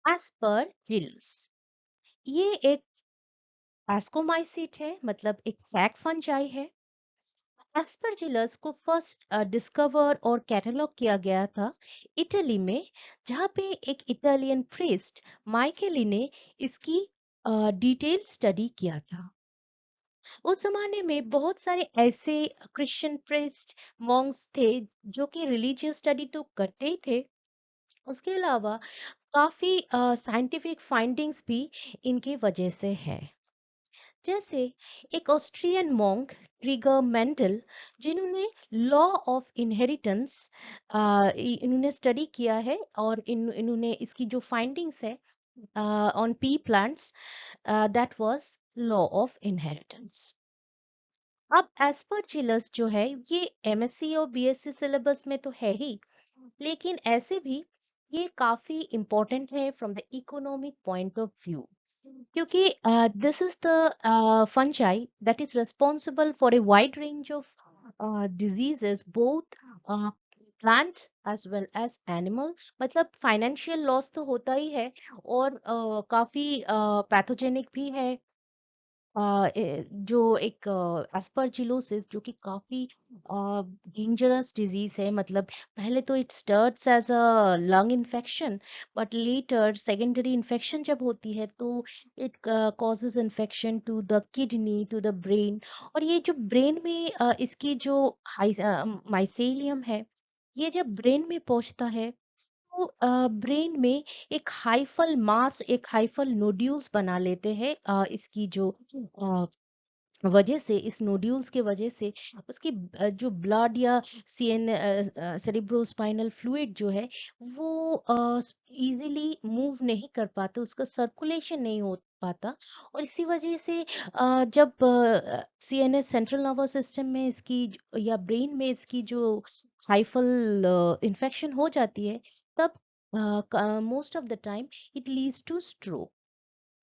Aspergillus ये एक एस्कोमाइसीट है, मतलब एक सैक फंजाई है। एस्परजिलस को फर्स्ट डिस्कवर और कैटलॉग किया गया था इटली में, जहाँ पे एक इटालियन प्रीस्ट माइकेली ने इसकी डिटेल स्टडी किया था। उस जमाने में बहुत सारे ऐसे क्रिश्चियन प्रीस्ट मॉन्क्स थे जो कि रिलीजियस स्टडी तो करते ही थे, उसके अलावा काफी साइंटिफिक फाइंडिंग्स भी इनकी वजह से है। जैसे एक ऑस्ट्रियन मॉन्क ग्रीगर मेंडल, जिन्होंने लॉ ऑफ इनहेरिटेंस इन्होंने स्टडी किया है, और इन्होंने इसकी जो फाइंडिंग्स है on P plants, that was law of inheritance. अब एस्परजिलस जो है ये एमएससी और बीएससी सिलेबस में तो है ही, लेकिन ऐसे भी ये काफी इम्पोर्टेंट है from the economic point of view, क्योंकि this is the fungi that is responsible for a wide range of diseases both plant as well as animal. मतलब फाइनेंशियल लॉस तो होता ही है, और काफी पैथोजेनिक भी है। जो एक एस्परजिलोसिस जो कि काफी डेंजरस डिजीज है, मतलब पहले तो it starts as a lung infection, but later secondary infection जब होती है तो it causes infection to the kidney, to the brain. और ये जो ब्रेन में इसकी जो माइसेलियम है, ये जब ब्रेन में पहुंचता है तो ब्रेन में एक हाइफल मास, एक हाइफल नोड्यूल्स बना लेते हैं। इसकी जो वजह से, इस नोड्यूल्स के वजह से उसकी जो ब्लड या सीएन सेरिब्रोस्पाइनल फ्लूइड जो है वो इजीली मूव नहीं कर पाता, उसका सर्कुलेशन नहीं हो पाता। और इसी वजह से जब सीएनएस सेंट्रल नर्वस सिस्टम में इसकी या ब्रेन में इसकी जो हाइफल इन्फेक्शन हो जाती है, तब most of the time it leads to stroke.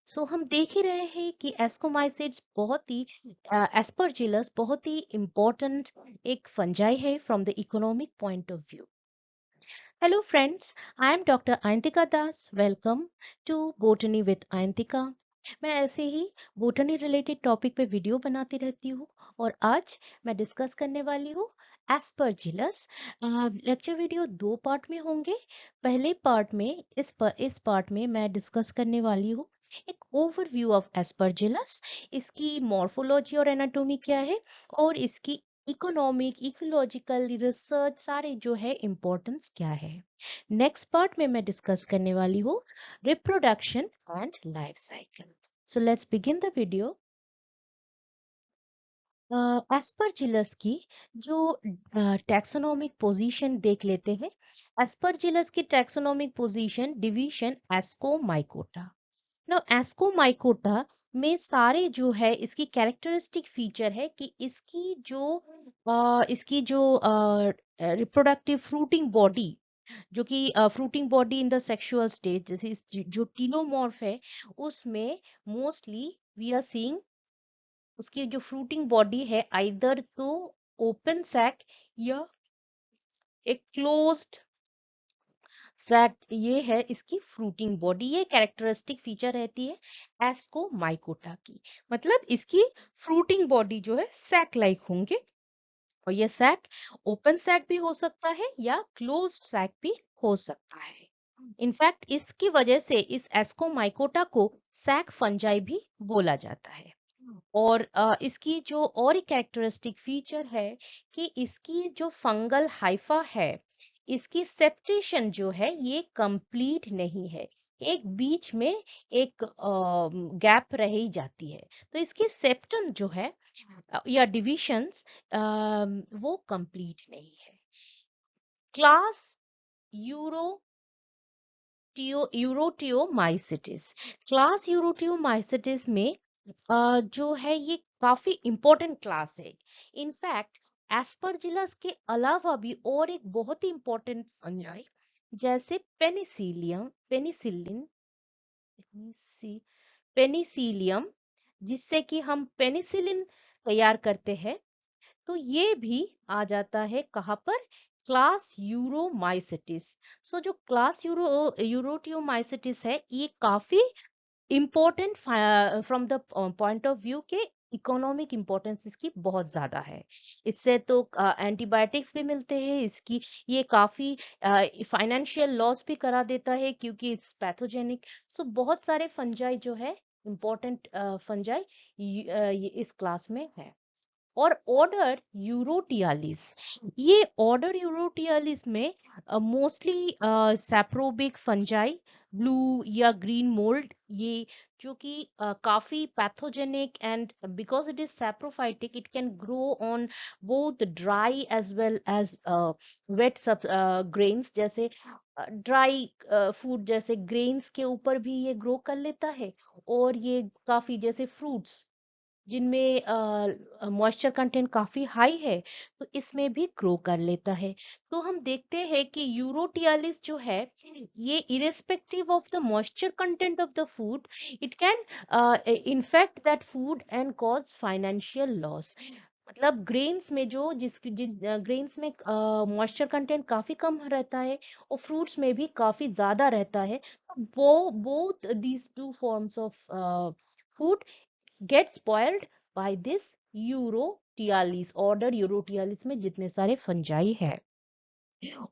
So हम देख ही रहे हैं कि एस्कोमाइसिड्स बहुत ही एस्परजिलस बहुत ही इम्पोर्टेंट एक फंजाई है from the economic point of view. Hello friends, I am doctor Ayantika Das. Welcome to botany with Ayantika. मैं ऐसे ही बोटनी रिलेटेड टॉपिक पे वीडियो बनाती रहती हूँ, और आज मैं डिस्कस करने वाली हूँ एस्परजिलस। लेक्चर वीडियो दो पार्ट में होंगे। पहले पार्ट में इस पार्ट में मैं डिस्कस करने वाली हूँ एक ओवरव्यू ऑफ एस्परजिलस, इसकी मॉर्फोलॉजी और एनाटॉमी क्या है, और इसकी इकोनॉमिक इकोलॉजिकल रिसर्च सारे जो है इम्पोर्टेंस क्या है। नेक्स्ट पार्ट में मैं डिस्कस करने वाली हूँ reproduction and life cycle. So let's begin the video. Aspergillus की जो टैक्सोनॉमिक पोजीशन देख लेते हैं। एस्परजिलस की टैक्सोनॉमिक पोजीशन डिवीजन एस्कोमाइकोटा। ना एस्कोमाइकोटा में सारे जो है इसकी कैरेक्टरिस्टिक फीचर है कि इसकी जो रिप्रोडक्टिव फ्रूटिंग बॉडी, जो कि fruiting body in the sexual stage, जैसे जो टीलोमॉर्फ है उसमें मोस्टली वी आर सीइंग उसकी जो फ्रूटिंग बॉडी है आइदर तो ओपन सैक या एक क्लोज्ड सैक, ये है इसकी फ्रूटिंग बॉडी। ये कैरेक्टरिस्टिक फीचर रहती है एस्कोमाइकोटा की। मतलब इसकी फ्रूटिंग बॉडी जो है सैक लाइक होंगे, और ये सैक ओपन सैक भी हो सकता है या क्लोज्ड सैक भी हो सकता है। इनफैक्ट इसकी वजह से इस एस्कोमाइकोटा को सैक फंजाई भी बोला जाता है। और इसकी जो और एक कैरेक्टरिस्टिक फीचर है कि इसकी जो फंगल हाइफा है, इसकी सेप्टेशन जो है ये कंप्लीट नहीं है, एक बीच में एक गैप रह ही जाती है। तो इसकी सेप्टम जो है या डिविशंस वो कंप्लीट नहीं है। क्लास यूरोटियोमाइसिटिस, क्लास यूरोटियोमाइसिटिस में जो है ये काफी इंपॉर्टेंट क्लास है। इनफैक्ट एस्परजिलस के अलावा भी और एक बहुत ही इंपॉर्टेंट फंजाई जैसे पेनिसिलिन पेनिसिलियम, जिससे कि हम पेनिसिलिन तैयार करते हैं, तो ये भी आ जाता है कहाँ पर, क्लास यूरोमाइसिटिस। सो जो क्लास यूरोटियोमाइसिटिस है, ये काफी important from the point of view के इकोनॉमिक इम्पोर्टेंस इसकी बहुत ज्यादा है। इससे तो एंटीबायोटिक्स भी मिलते हैं इसकी। ये काफी फाइनेंशियल लॉस भी करा देता है क्योंकि इट्स पैथोजेनिक। सो बहुत सारे फंजाई जो है, इम्पोर्टेंट फंजाई इस क्लास में है। और ऑर्डर यूरोटियालिस, ये ऑर्डर यूरोटियालिस में मोस्टली सैप्रोबिक फंजाई, ब्लू या ग्रीन मोल्ड, ये जो कि काफी pathogenic, and because it is saprophytic it can grow on both dry as well as wet सब ग्रेन्स। जैसे ड्राई फूड जैसे ग्रेन्स के ऊपर भी ये ग्रो कर लेता है, और ये काफी जैसे फ्रूट्स जिनमें मॉइस्चर कंटेंट काफी हाई है, तो इसमें भी ग्रो कर लेता है। तो हम देखते हैं कि यूरोटियालिस जो है, ये irrespective of the moisture content of the food, it can infect that food and cause financial loss. मतलब ग्रेन्स में जो जिसकी जिन ग्रेन्स में मॉइस्चर कंटेंट काफी कम रहता है, और फ्रूट्स में भी काफी ज्यादा रहता है, तो वो both these two forms of food get spoiled by this Eurotiales, order Eurotiales में जितने सारे फंजाई है।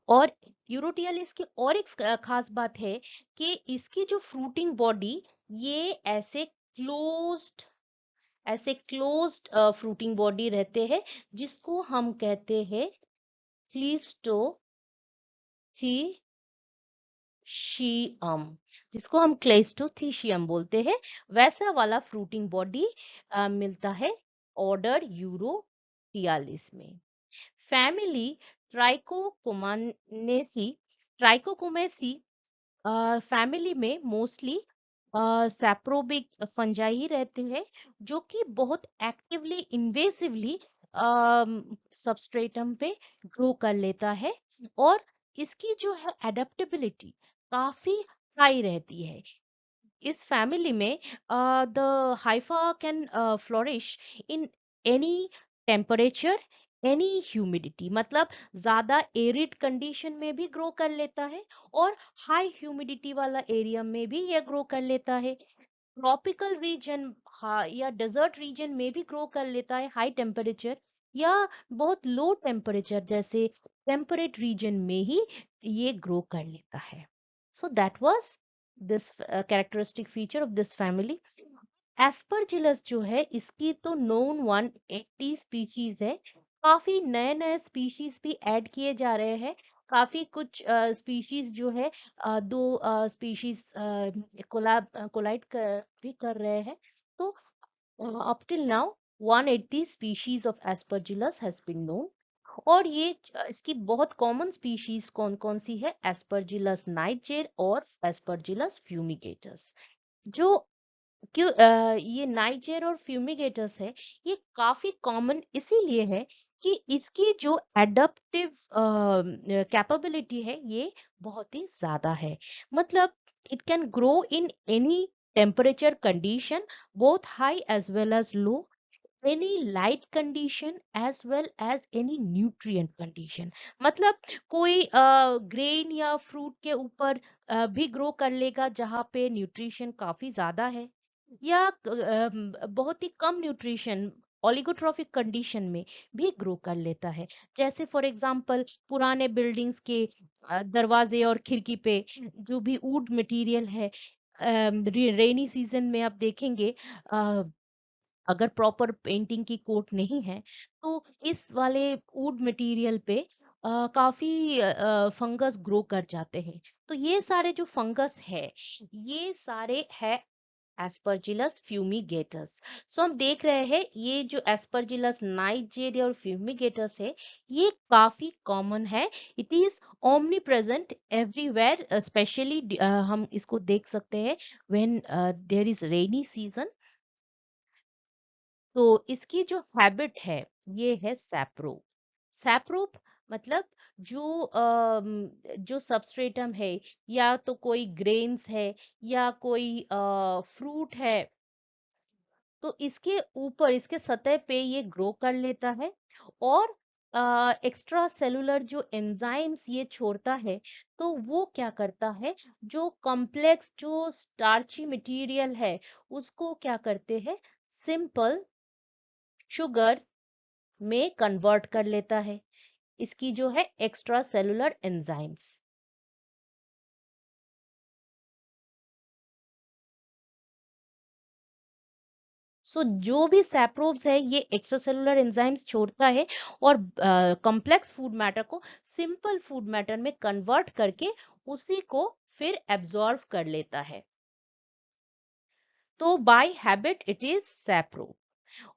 और यूरोटियालिस की और एक खास बात है कि इसकी जो फ्रूटिंग बॉडी, ये ऐसे क्लोज्ड फ्रूटिंग बॉडी रहते हैं, जिसको हम कहते हैं क्लिस्टोथीशियम, जिसको हम क्लेस्टोथीशियम बोलते हैं। वैसा वाला फ्रूटिंग बॉडी मिलता है ऑर्डर यूरोटियालिस में। फैमिली ट्राइकोकुमानेसी, ट्राइकोकुमेसी फैमिली में मोस्टली सैप्रोबिक फंजाई ही रहते हैं, जो कि बहुत एक्टिवली इन्वेसिवली सबस्ट्रेटम पे ग्रो कर लेता है, और इसकी जो है एडेप्टेबिलिटी काफी हाई रहती है। इस फैमिली में the Haifa can flourish in any temperature, any humidity. मतलब ज्यादा एरिड कंडीशन में भी ग्रो कर लेता है, और हाई ह्यूमिडिटी वाला एरिया में भी ये ग्रो कर लेता है। ट्रॉपिकल रीजन या डेजर्ट रीजन में भी ग्रो कर लेता है हाई टेम्परेचर, या बहुत लो टेम्परेचर जैसे टेम्परेट रीजन में ही ये ग्रो कर लेता है। So that was this characteristic feature of this family. Aspergillus जो है, इसकी तो नोन 180 स्पीशीज है। काफी नए नए स्पीशीज भी ऐड किए जा रहे हैं। काफी कुछ स्पीशीज जो है, दो स्पीशीज कोलाइड भी कर रहे हैं। तो up till now 180 species of aspergillus has been known। और ये इसकी बहुत कॉमन स्पीशीज कौन कौन सी है, एस्परजिलस नाइटजेर और एस्परजिलस फ्यूमिगेटस। जो क्यों ये नाइजर और फ्यूमिगेटस है, ये काफी कॉमन इसीलिए है कि इसकी जो एडप्टिव कैपेबिलिटी है, ये बहुत ही ज्यादा है। मतलब it can grow in any temperature condition, both high as well as low, any light condition as well as any nutrient condition। मतलब कोई ग्रेन या फ्रूट के ऊपर भी ग्रो कर लेगा जहाँ पे न्यूट्रिशन काफी ज्यादा है, या बहुत ही कम न्यूट्रिशन ओलिगोट्रॉफिक कंडीशन में भी ग्रो कर लेता है। जैसे फॉर एग्जांपल पुराने बिल्डिंग्स के दरवाजे और खिड़की पे जो भी वुड मटेरियल है, रेनी सीजन में आप देखेंगे, अगर प्रॉपर पेंटिंग की कोट नहीं है, तो इस वाले वुड मटेरियल पे काफी फंगस ग्रो कर जाते हैं। तो ये सारे जो फंगस है, ये सारे है एस्परजिलस फ्यूमिगेटस। सो हम देख रहे हैं ये जो एस्परजिलस नाइजेरिया और फ्यूमिगेटस है, ये काफी कॉमन है। It is omni present everywhere, especially हम इसको देख सकते हैं when there is rainy season. तो इसकी जो हैबिट है, ये है सैप्रोप। सैप्रोप मतलब जो सबस्ट्रेटम है, या तो कोई ग्रेन्स है, या कोई फ्रूट है, तो इसके ऊपर, इसके सतह पे ये ग्रो कर लेता है, और एक्स्ट्रा सेलुलर जो एंजाइम्स ये छोड़ता है, तो वो क्या करता है, जो कॉम्प्लेक्स जो स्टार्ची मटेरियल है उसको क्या करते हैं, सिंपल शुगर में कन्वर्ट कर लेता है, इसकी जो है एक्स्ट्रा सेलुलर एंजाइम्स। सो जो भी सैप्रोब्स है ये एक्स्ट्रासेलुलर एंजाइम्स छोड़ता है और कॉम्प्लेक्स फूड मैटर को सिंपल फूड मैटर में कन्वर्ट करके उसी को फिर एब्जॉर्ब कर लेता है। तो बाय हैबिट इट इज सैप्रोब।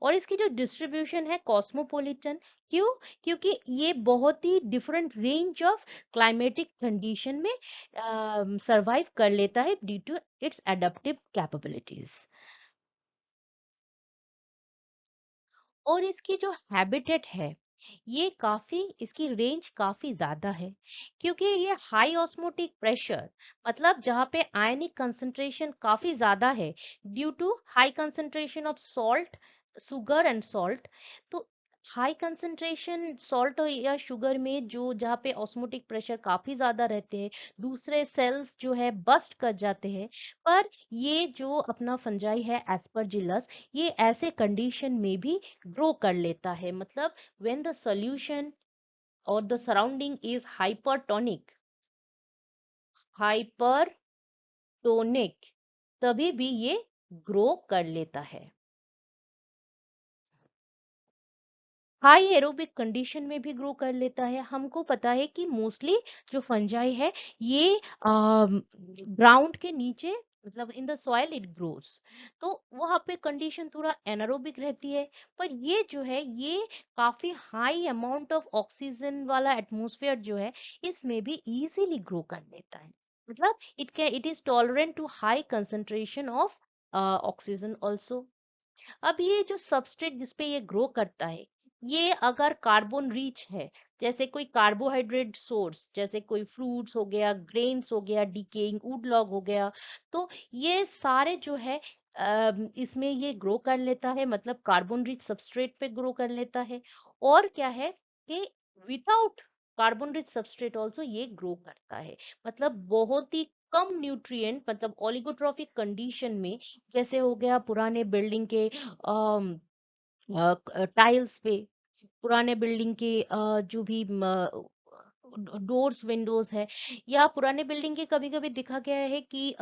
और इसकी जो डिस्ट्रीब्यूशन है कॉस्मोपॉलिटन। क्यों? क्योंकि ये बहुत ही different range of climatic condition में सरवाइव कर लेता है due to its adaptive capabilities. और इसकी जो हैबिटेट है ये काफी, इसकी रेंज काफी ज्यादा है, क्योंकि ये हाई ऑस्मोटिक प्रेशर, मतलब जहाँ पे आयनिक कंसंट्रेशन काफी ज्यादा है due to high concentration of salt, sugar and salt. तो हाई कंसंट्रेशन सॉल्ट या शुगर में जो जहाँ पे ऑस्मोटिक प्रेशर काफी ज्यादा रहते हैं, दूसरे सेल्स जो है बस्ट कर जाते हैं। पर ये जो अपना फंजाई है एस्परजिलस, ये ऐसे कंडीशन में भी ग्रो कर लेता है, मतलब when the solution or the surrounding is hypertonic, तभी भी ये ग्रो कर लेता है। हाई एरोबिक कंडीशन में भी ग्रो कर लेता है। हमको पता है कि मोस्टली जो फंजाई है ये ग्राउंड के नीचे, मतलब in the soil it grows, तो वहां पे कंडीशन थोड़ा एनारोबिक रहती है। पर ये जो है ये काफी हाई अमाउंट ऑफ ऑक्सीजन वाला एटमॉस्फेयर जो है इसमें भी इजीली ग्रो कर लेता है, मतलब it is tolerant to high concentration of oxygen also. अब ये जो सबस्ट्रेट जिसपे ये ग्रो करता है, ये अगर कार्बन रिच है, जैसे कोई कार्बोहाइड्रेट सोर्स, जैसे कोई फ्रूट्स हो गया, ग्रेन्स हो गया, डिकेइंग वुड लॉग हो गया, तो ये सारे जो है इसमें ये ग्रो कर लेता है, मतलब कार्बन रिच सबस्ट्रेट पे ग्रो कर लेता है। और क्या है कि without carbon rich substrate also ये ग्रो करता है, मतलब बहुत ही कम न्यूट्रिएंट, मतलब ओलिगोट्रॉफिक कंडीशन में, जैसे हो गया पुराने बिल्डिंग के टाइल्स पे, पुराने बिल्डिंग के जो भी डोर्स विंडोज है, या पुराने बिल्डिंग के कभी कभी दिखा गया है कि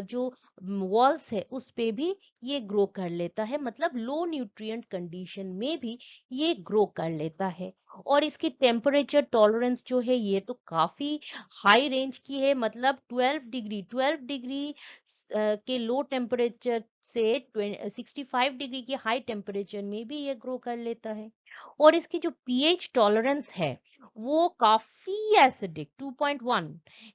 जो वॉल्स है उस पे भी ये ग्रो कर लेता है, मतलब लो न्यूट्रिएंट कंडीशन में भी ये ग्रो कर लेता है। और इसकी टेम्परेचर टॉलरेंस जो है ये तो काफी हाई रेंज की है, मतलब 12 डिग्री के लो टेम्परेचर से 65 डिग्री के हाई टेम्परेचर में भी ये ग्रो कर लेता है। और इसकी जो पीएच टॉलरेंस है वो काफी एसिडिक, 2.1,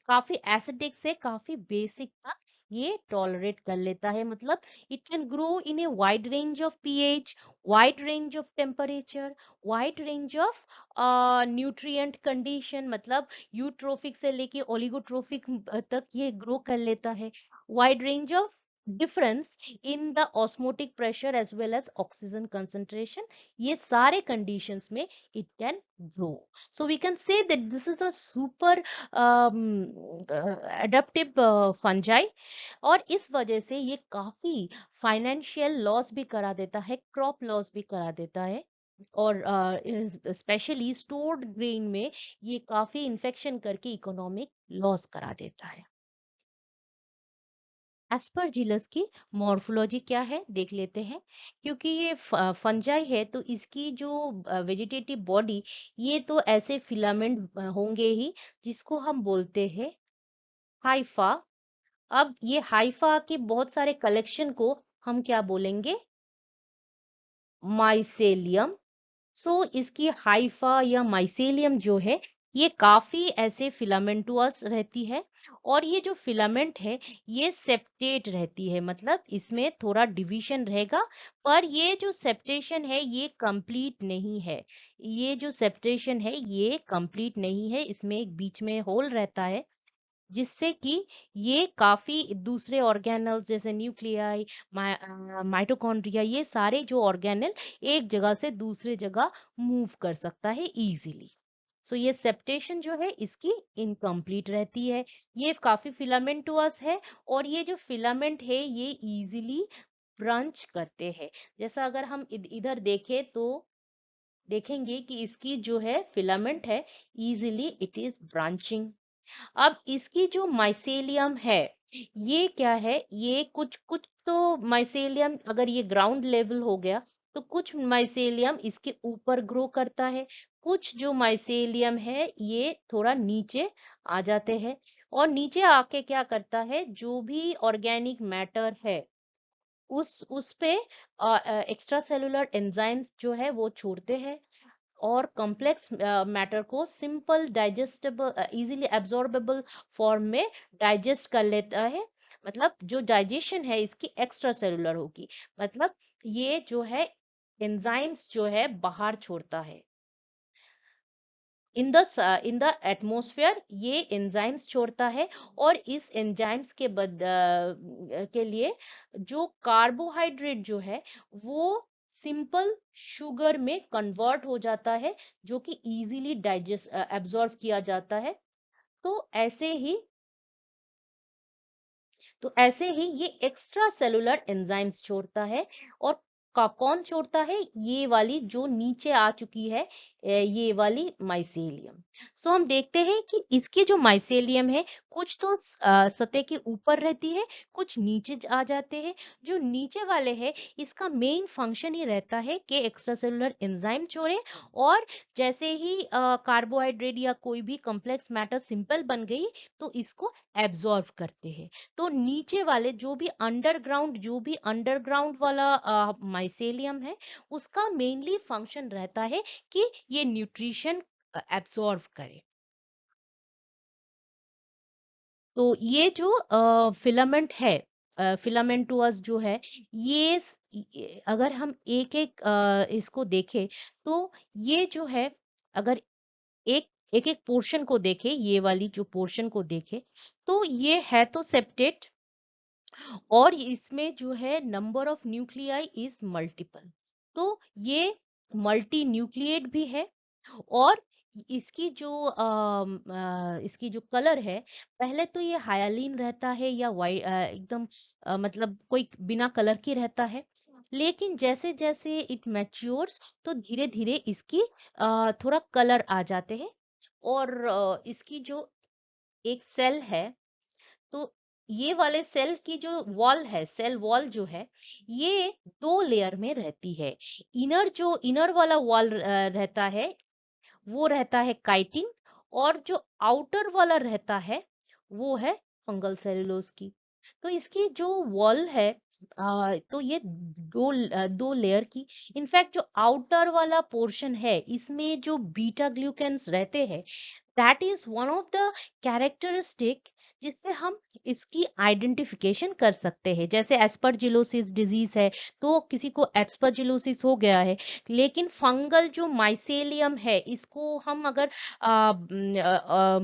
काफी एसिडिक से काफी बेसिक तक ये टॉलरेट कर लेता है, मतलब it can grow in A wide range of pH, wide range of temperature, wide range of nutrient condition, मतलब यूट्रोफिक से लेके ओलिगोट्रोफिक तक ये ग्रो कर लेता है, wide range of difference in the osmotic pressure as well as oxygen concentration, ये सारे conditions में it can grow. So we can say that this is a super adaptive fungi, और इस वजह से ये काफी फाइनेंशियल लॉस भी करा देता है, क्रॉप लॉस भी करा देता है। और स्पेशली स्टोर्ड ग्रेन में ये काफी इन्फेक्शन करके इकोनॉमिक लॉस करा देता है। एस्परजिलस की मॉर्फोलॉजी क्या है देख लेते हैं। क्योंकि ये फंजाई है तो इसकी जो वेजिटेटिव बॉडी, ये तो ऐसे फिलामेंट होंगे ही जिसको हम बोलते हैं हाइफा। अब ये हाइफा के बहुत सारे कलेक्शन को हम क्या बोलेंगे, माइसेलियम। सो इसकी हाइफा या माइसेलियम जो है ये काफी ऐसे फिलामेंटुअस रहती है। और ये जो फिलामेंट है ये सेप्टेट रहती है, मतलब इसमें थोड़ा डिवीजन रहेगा, पर ये जो सेप्टेशन है ये कंप्लीट नहीं है। ये जो सेप्टेशन है ये कंप्लीट नहीं है, इसमें एक बीच में होल रहता है। जिससे कि ये काफी दूसरे ऑर्गेनल्स जैसे न्यूक्लियाई, माइटोकॉन्ड्रिया, ये सारे जो ऑर्गेनल एक जगह से दूसरे जगह मूव कर सकता है इजीली। सो ये सेप्टेशन जो है इसकी इनकम्प्लीट रहती है। ये काफी फिलामेंटुअस है, और ये जो फिलामेंट है ये इजीली ब्रांच करते हैं। जैसा अगर हम इधर देखें तो देखेंगे कि इसकी जो है फिलामेंट है, इजीली इट इज ब्रांचिंग। अब इसकी जो माइसेलियम है, ये क्या है, ये कुछ कुछ तो माइसेलियम अगर ये ग्राउंड लेवल हो गया, तो कुछ माइसेलियम इसके ऊपर ग्रो करता है, कुछ जो माइसेलियम है ये थोड़ा नीचे आ जाते हैं। और नीचे आके क्या करता है, जो भी ऑर्गेनिक मैटर है उस पे एक्स्ट्रा सेलुलर एंजाइम्स जो है वो छोड़ते हैं, और कॉम्प्लेक्स मैटर को simple digestible easily absorbable form में डाइजेस्ट कर लेता है। मतलब जो डाइजेशन है इसकी एक्स्ट्रा सेलुलर होगी, मतलब ये जो है एंजाइम्स जो है बाहर छोड़ता है। इन द एटमॉस्फेयर ये एंजाइम्स छोड़ता है, और इस एंजाइम्स के लिए जो कार्बोहाइड्रेट जो है वो सिंपल शुगर में कन्वर्ट हो जाता है, जो कि इजीली डाइजेस्ट एब्जॉर्ब किया जाता है। तो ऐसे ही ऐसे ही ये एक्स्ट्रा सेलुलर एंजाइम्स छोड़ता है। और कौन छोड़ता है, ये वाली जो नीचे आ चुकी है, ये वाली माइसेलियम। सो हम देखते हैं कि इसके जो माइसेलियम है, कुछ तो सतह के ऊपर रहती है, कुछ नीचे आ जाते हैं। जो नीचे वाले हैं इसका मेन फंक्शन ही रहता है कि एक्स्ट्रा सेलुलर एंजाइम छोड़े, और जैसे ही कार्बोहाइड्रेट या कोई भी कॉम्प्लेक्स मैटर सिंपल बन गई तो इसको एब्जॉर्ब करते हैं। तो नीचे वाले जो भी अंडरग्राउंड वाला माइसेलियम है, उसका मेनली फंक्शन रहता है कि ये न्यूट्रिशन एब्सॉर्ब करे। तो ये जो फिलामेंट है, फिलामेंटुअस जो है, अगर हम एक एक इसको देखें, तो ये जो है, अगर एक एक एक पोर्शन को देखें, ये वाली जो पोर्शन को देखें, तो ये है तो सेप्टेट, और इसमें जो है number of nuclei is multiple. तो ये मल्टी न्यूक्लिएट भी है। और इसकी जो इसकी जो कलर है, पहले तो ये हायालिन रहता है या वाइट, एकदम मतलब कोई बिना कलर की रहता है। लेकिन जैसे जैसे इट मैच्योर्स, तो धीरे धीरे इसकी थोड़ा कलर आ जाते हैं। और इसकी जो एक सेल है, तो ये वाले सेल की जो वॉल है, सेल वॉल जो है, ये दो लेयर में रहती है। इनर वाला वॉल रहता है, वो रहता है काइटिन। और जो आउटर वाला रहता है वो है फंगल सेलुलोज की। तो इसकी जो वॉल है, तो ये दो लेयर की। इनफैक्ट जो आउटर वाला पोर्शन है, इसमें जो बीटा ग्लूकेन्स रहते हैं, that is one of the characteristic जिससे हम इसकी आइडेंटिफिकेशन कर सकते हैं। जैसे एस्परजिलोसिस डिजीज है, तो किसी को एस्परजिलोसिस हो गया है, लेकिन फंगल जो माइसेलियम है इसको हम अगर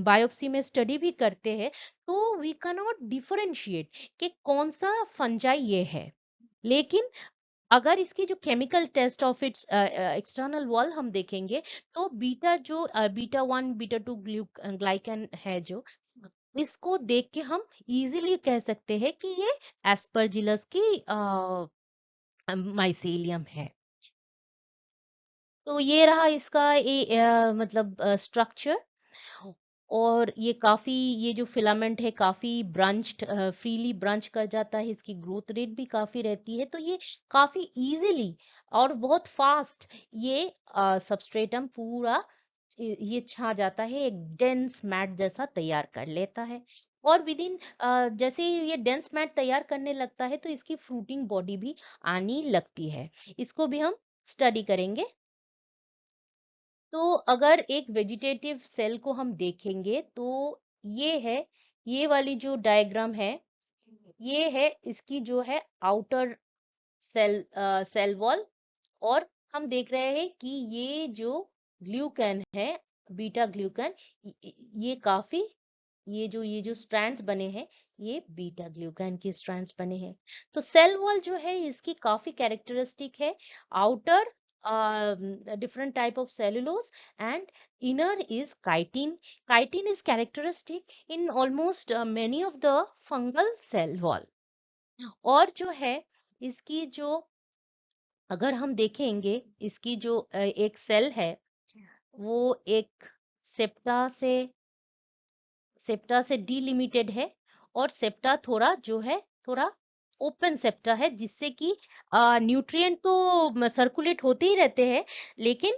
बायोप्सी में स्टडी भी करते हैं, तो वी कैन नॉट डिफरेंशिएट कि कौन सा फंजाई ये है। लेकिन अगर इसकी जो chemical test of its external wall हम देखेंगे, तो beta one beta two glycan है जो, इसको देख के हम इजीली कह सकते हैं कि ये एस्परजिलस की माइसेलियम है। तो ये रहा इसका मतलब स्ट्रक्चर। और ये जो फिलामेंट है काफी ब्रांच्ड, फ्रीली ब्रांच कर जाता है, इसकी ग्रोथ रेट भी काफी रहती है, तो ये काफी इजीली और बहुत फास्ट ये सबस्ट्रेटम पूरा ये छा जाता है, एक डेंस मैट जैसा तैयार कर लेता है। और जैसे ही ये डेंस मैट तैयार करने लगता है, तो इसकी फ्रूटिंग बॉडी भी आनी लगती है। इसको भी हम स्टडी करेंगे। तो अगर एक वेजिटेटिव सेल को हम देखेंगे, तो ये है, ये वाली जो डायग्राम है, ये है इसकी जो है आउटर सेल वॉल। और हम देख रहे हैं कि ये जो ग्लूकन है, बीटा ग्लूकन, ये काफी ये जो स्ट्रैंड्स बने हैं, ये बीटा ग्लूकैन के स्ट्रैंड्स बने हैं। तो सेल वॉल जो है इसकी काफी कैरेक्टरिस्टिक है। Outer different type of cellulose and inner is chitin. Chitin is characteristic in almost many of the fungal cell wall. और जो है इसकी जो, अगर हम देखेंगे इसकी जो एक सेल है वो एक सेप्टा से डिलिमिटेड है, और सेप्टा थोड़ा जो है थोड़ा ओपन सेप्टा है, जिससे कि न्यूट्रिएंट तो सर्कुलेट होते ही रहते हैं, लेकिन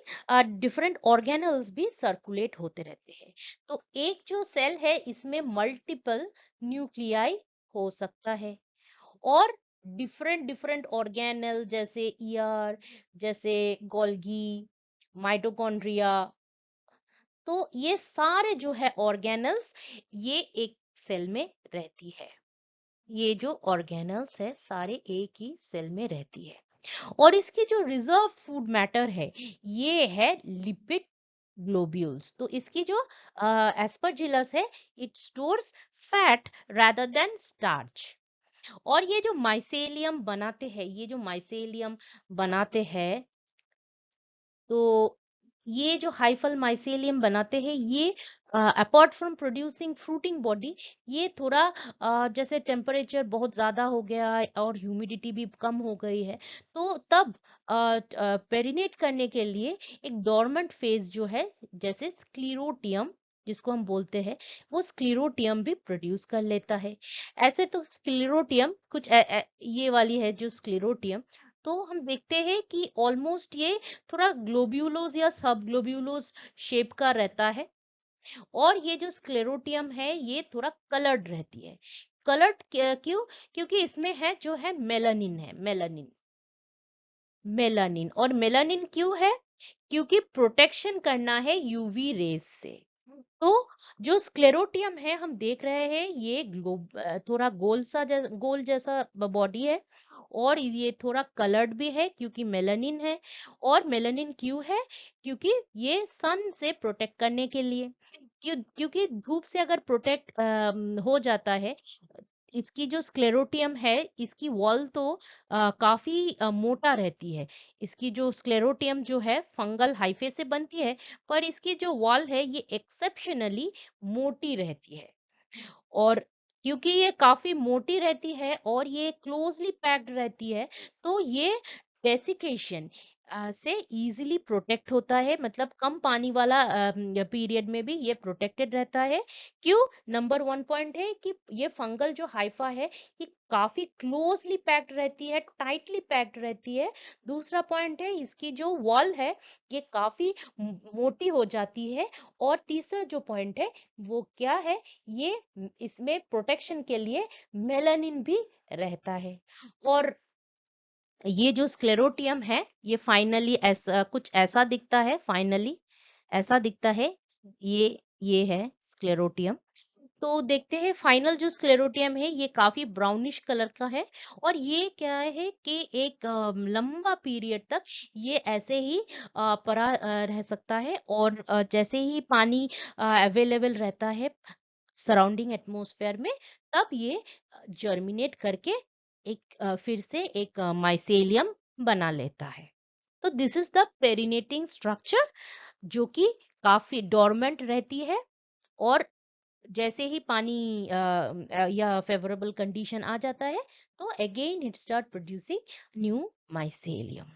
डिफरेंट ऑर्गेनल्स भी सर्कुलेट होते रहते हैं। तो एक जो सेल है इसमें मल्टीपल न्यूक्लियाई हो सकता है, और डिफरेंट डिफरेंट ऑर्गेनल जैसे ईयर, जैसे गोल्गी, माइटोकॉन्ड्रिया, तो ये सारे जो है ऑर्गेनल्स ये एक सेल में रहती है। ये जो ऑर्गेनल्स है सारे एक ही सेल में रहती है। और इसकी जो रिजर्व फूड मैटर है ये है लिपिड ग्लोब्यूल्स। तो इसकी जो एस्परजिलस है it stores fat rather than starch. और ये जो माइसेलियम बनाते हैं, ये जो माइसेलियम बनाते हैं, तो ये जो हाइफल माइसेलियम बनाते हैं ये apart from producing fruiting body, ये थोड़ा जैसे टेम्परेचर बहुत ज्यादा हो गया है और ह्यूमिडिटी भी कम हो गई है, तो तब पेरिनेट करने के लिए एक डोर्मेंट फेज जो है, जैसे स्क्लीरोटियम जिसको हम बोलते हैं, वो स्क्लीरोटियम भी प्रोड्यूस कर लेता है। ऐसे तो स्क्लीरोटियम कुछ ये वाली है जो स्क्लीरोटियम, तो हम देखते हैं कि ऑलमोस्ट ये थोड़ा ग्लोब्यूलोज या सब ग्लोब्यूलोज शेप का रहता है। और ये जो स्क्लेरोटियम है ये थोड़ा कलर्ड रहती है। कलर्ड क्यों? क्योंकि इसमें है जो है मेलानिन है, मेलानिन, मेलानिन। और मेलानिन क्यों है? क्योंकि प्रोटेक्शन करना है यूवी रेज से। तो जो स्क्लेरोटियम है हम देख रहे हैं ये थोड़ा गोल जैसा बॉडी है, और ये थोड़ा कलर्ड भी है क्योंकि मेलानिन है। और मेलानिन क्यों है? क्योंकि ये सन से प्रोटेक्ट करने के लिए, क्योंकि धूप से अगर प्रोटेक्ट हो जाता है, इसकी जो स्क्लेरोटियम है इसकी वॉल तो काफी मोटा रहती है। इसकी जो स्क्लेरोटियम जो है फंगल हाइफे से बनती है, पर इसकी जो वॉल है ये एक्सेप्शनली मोटी रहती है। और क्योंकि ये काफी मोटी रहती है और ये क्लोजली पैक्ड रहती है, तो ये डेसिकेशन से इजीली प्रोटेक्ट होता है, मतलब कम पानी वाला पीरियड में भी ये प्रोटेक्टेड रहता है। क्यों? नंबर वन पॉइंट है कि ये फंगल जो हाइफा है ये काफी क्लोजली पैक्ड रहती है, टाइटली पैक्ड रहती है। दूसरा पॉइंट है इसकी जो वॉल है ये काफी मोटी हो जाती है। और तीसरा जो पॉइंट है वो क्या है? ये इसमें प्रोटेक्शन के लिए मेलानिन भी रहता है। और ये जो स्क्लेरोटियम है ये फाइनली ऐसा कुछ ऐसा दिखता है, फाइनली ऐसा दिखता है। ये है स्क्लेरोटियम। तो देखते हैं फाइनल जो स्क्लेरोटियम है ये काफी ब्राउनिश कलर का है। और ये क्या है कि एक लंबा पीरियड तक ये ऐसे ही पड़ा रह सकता है। और जैसे ही पानी अवेलेबल रहता है सराउंडिंग एटमॉस्फेयर में, तब ये जर्मिनेट करके एक फिर से एक माइसेलियम बना लेता है। तो दिस इज द पेरिनेटिंग स्ट्रक्चर जो कि काफी डोरमेंट रहती है, और जैसे ही पानी या फेवरेबल कंडीशन आ जाता है तो again it start producing new mycelium.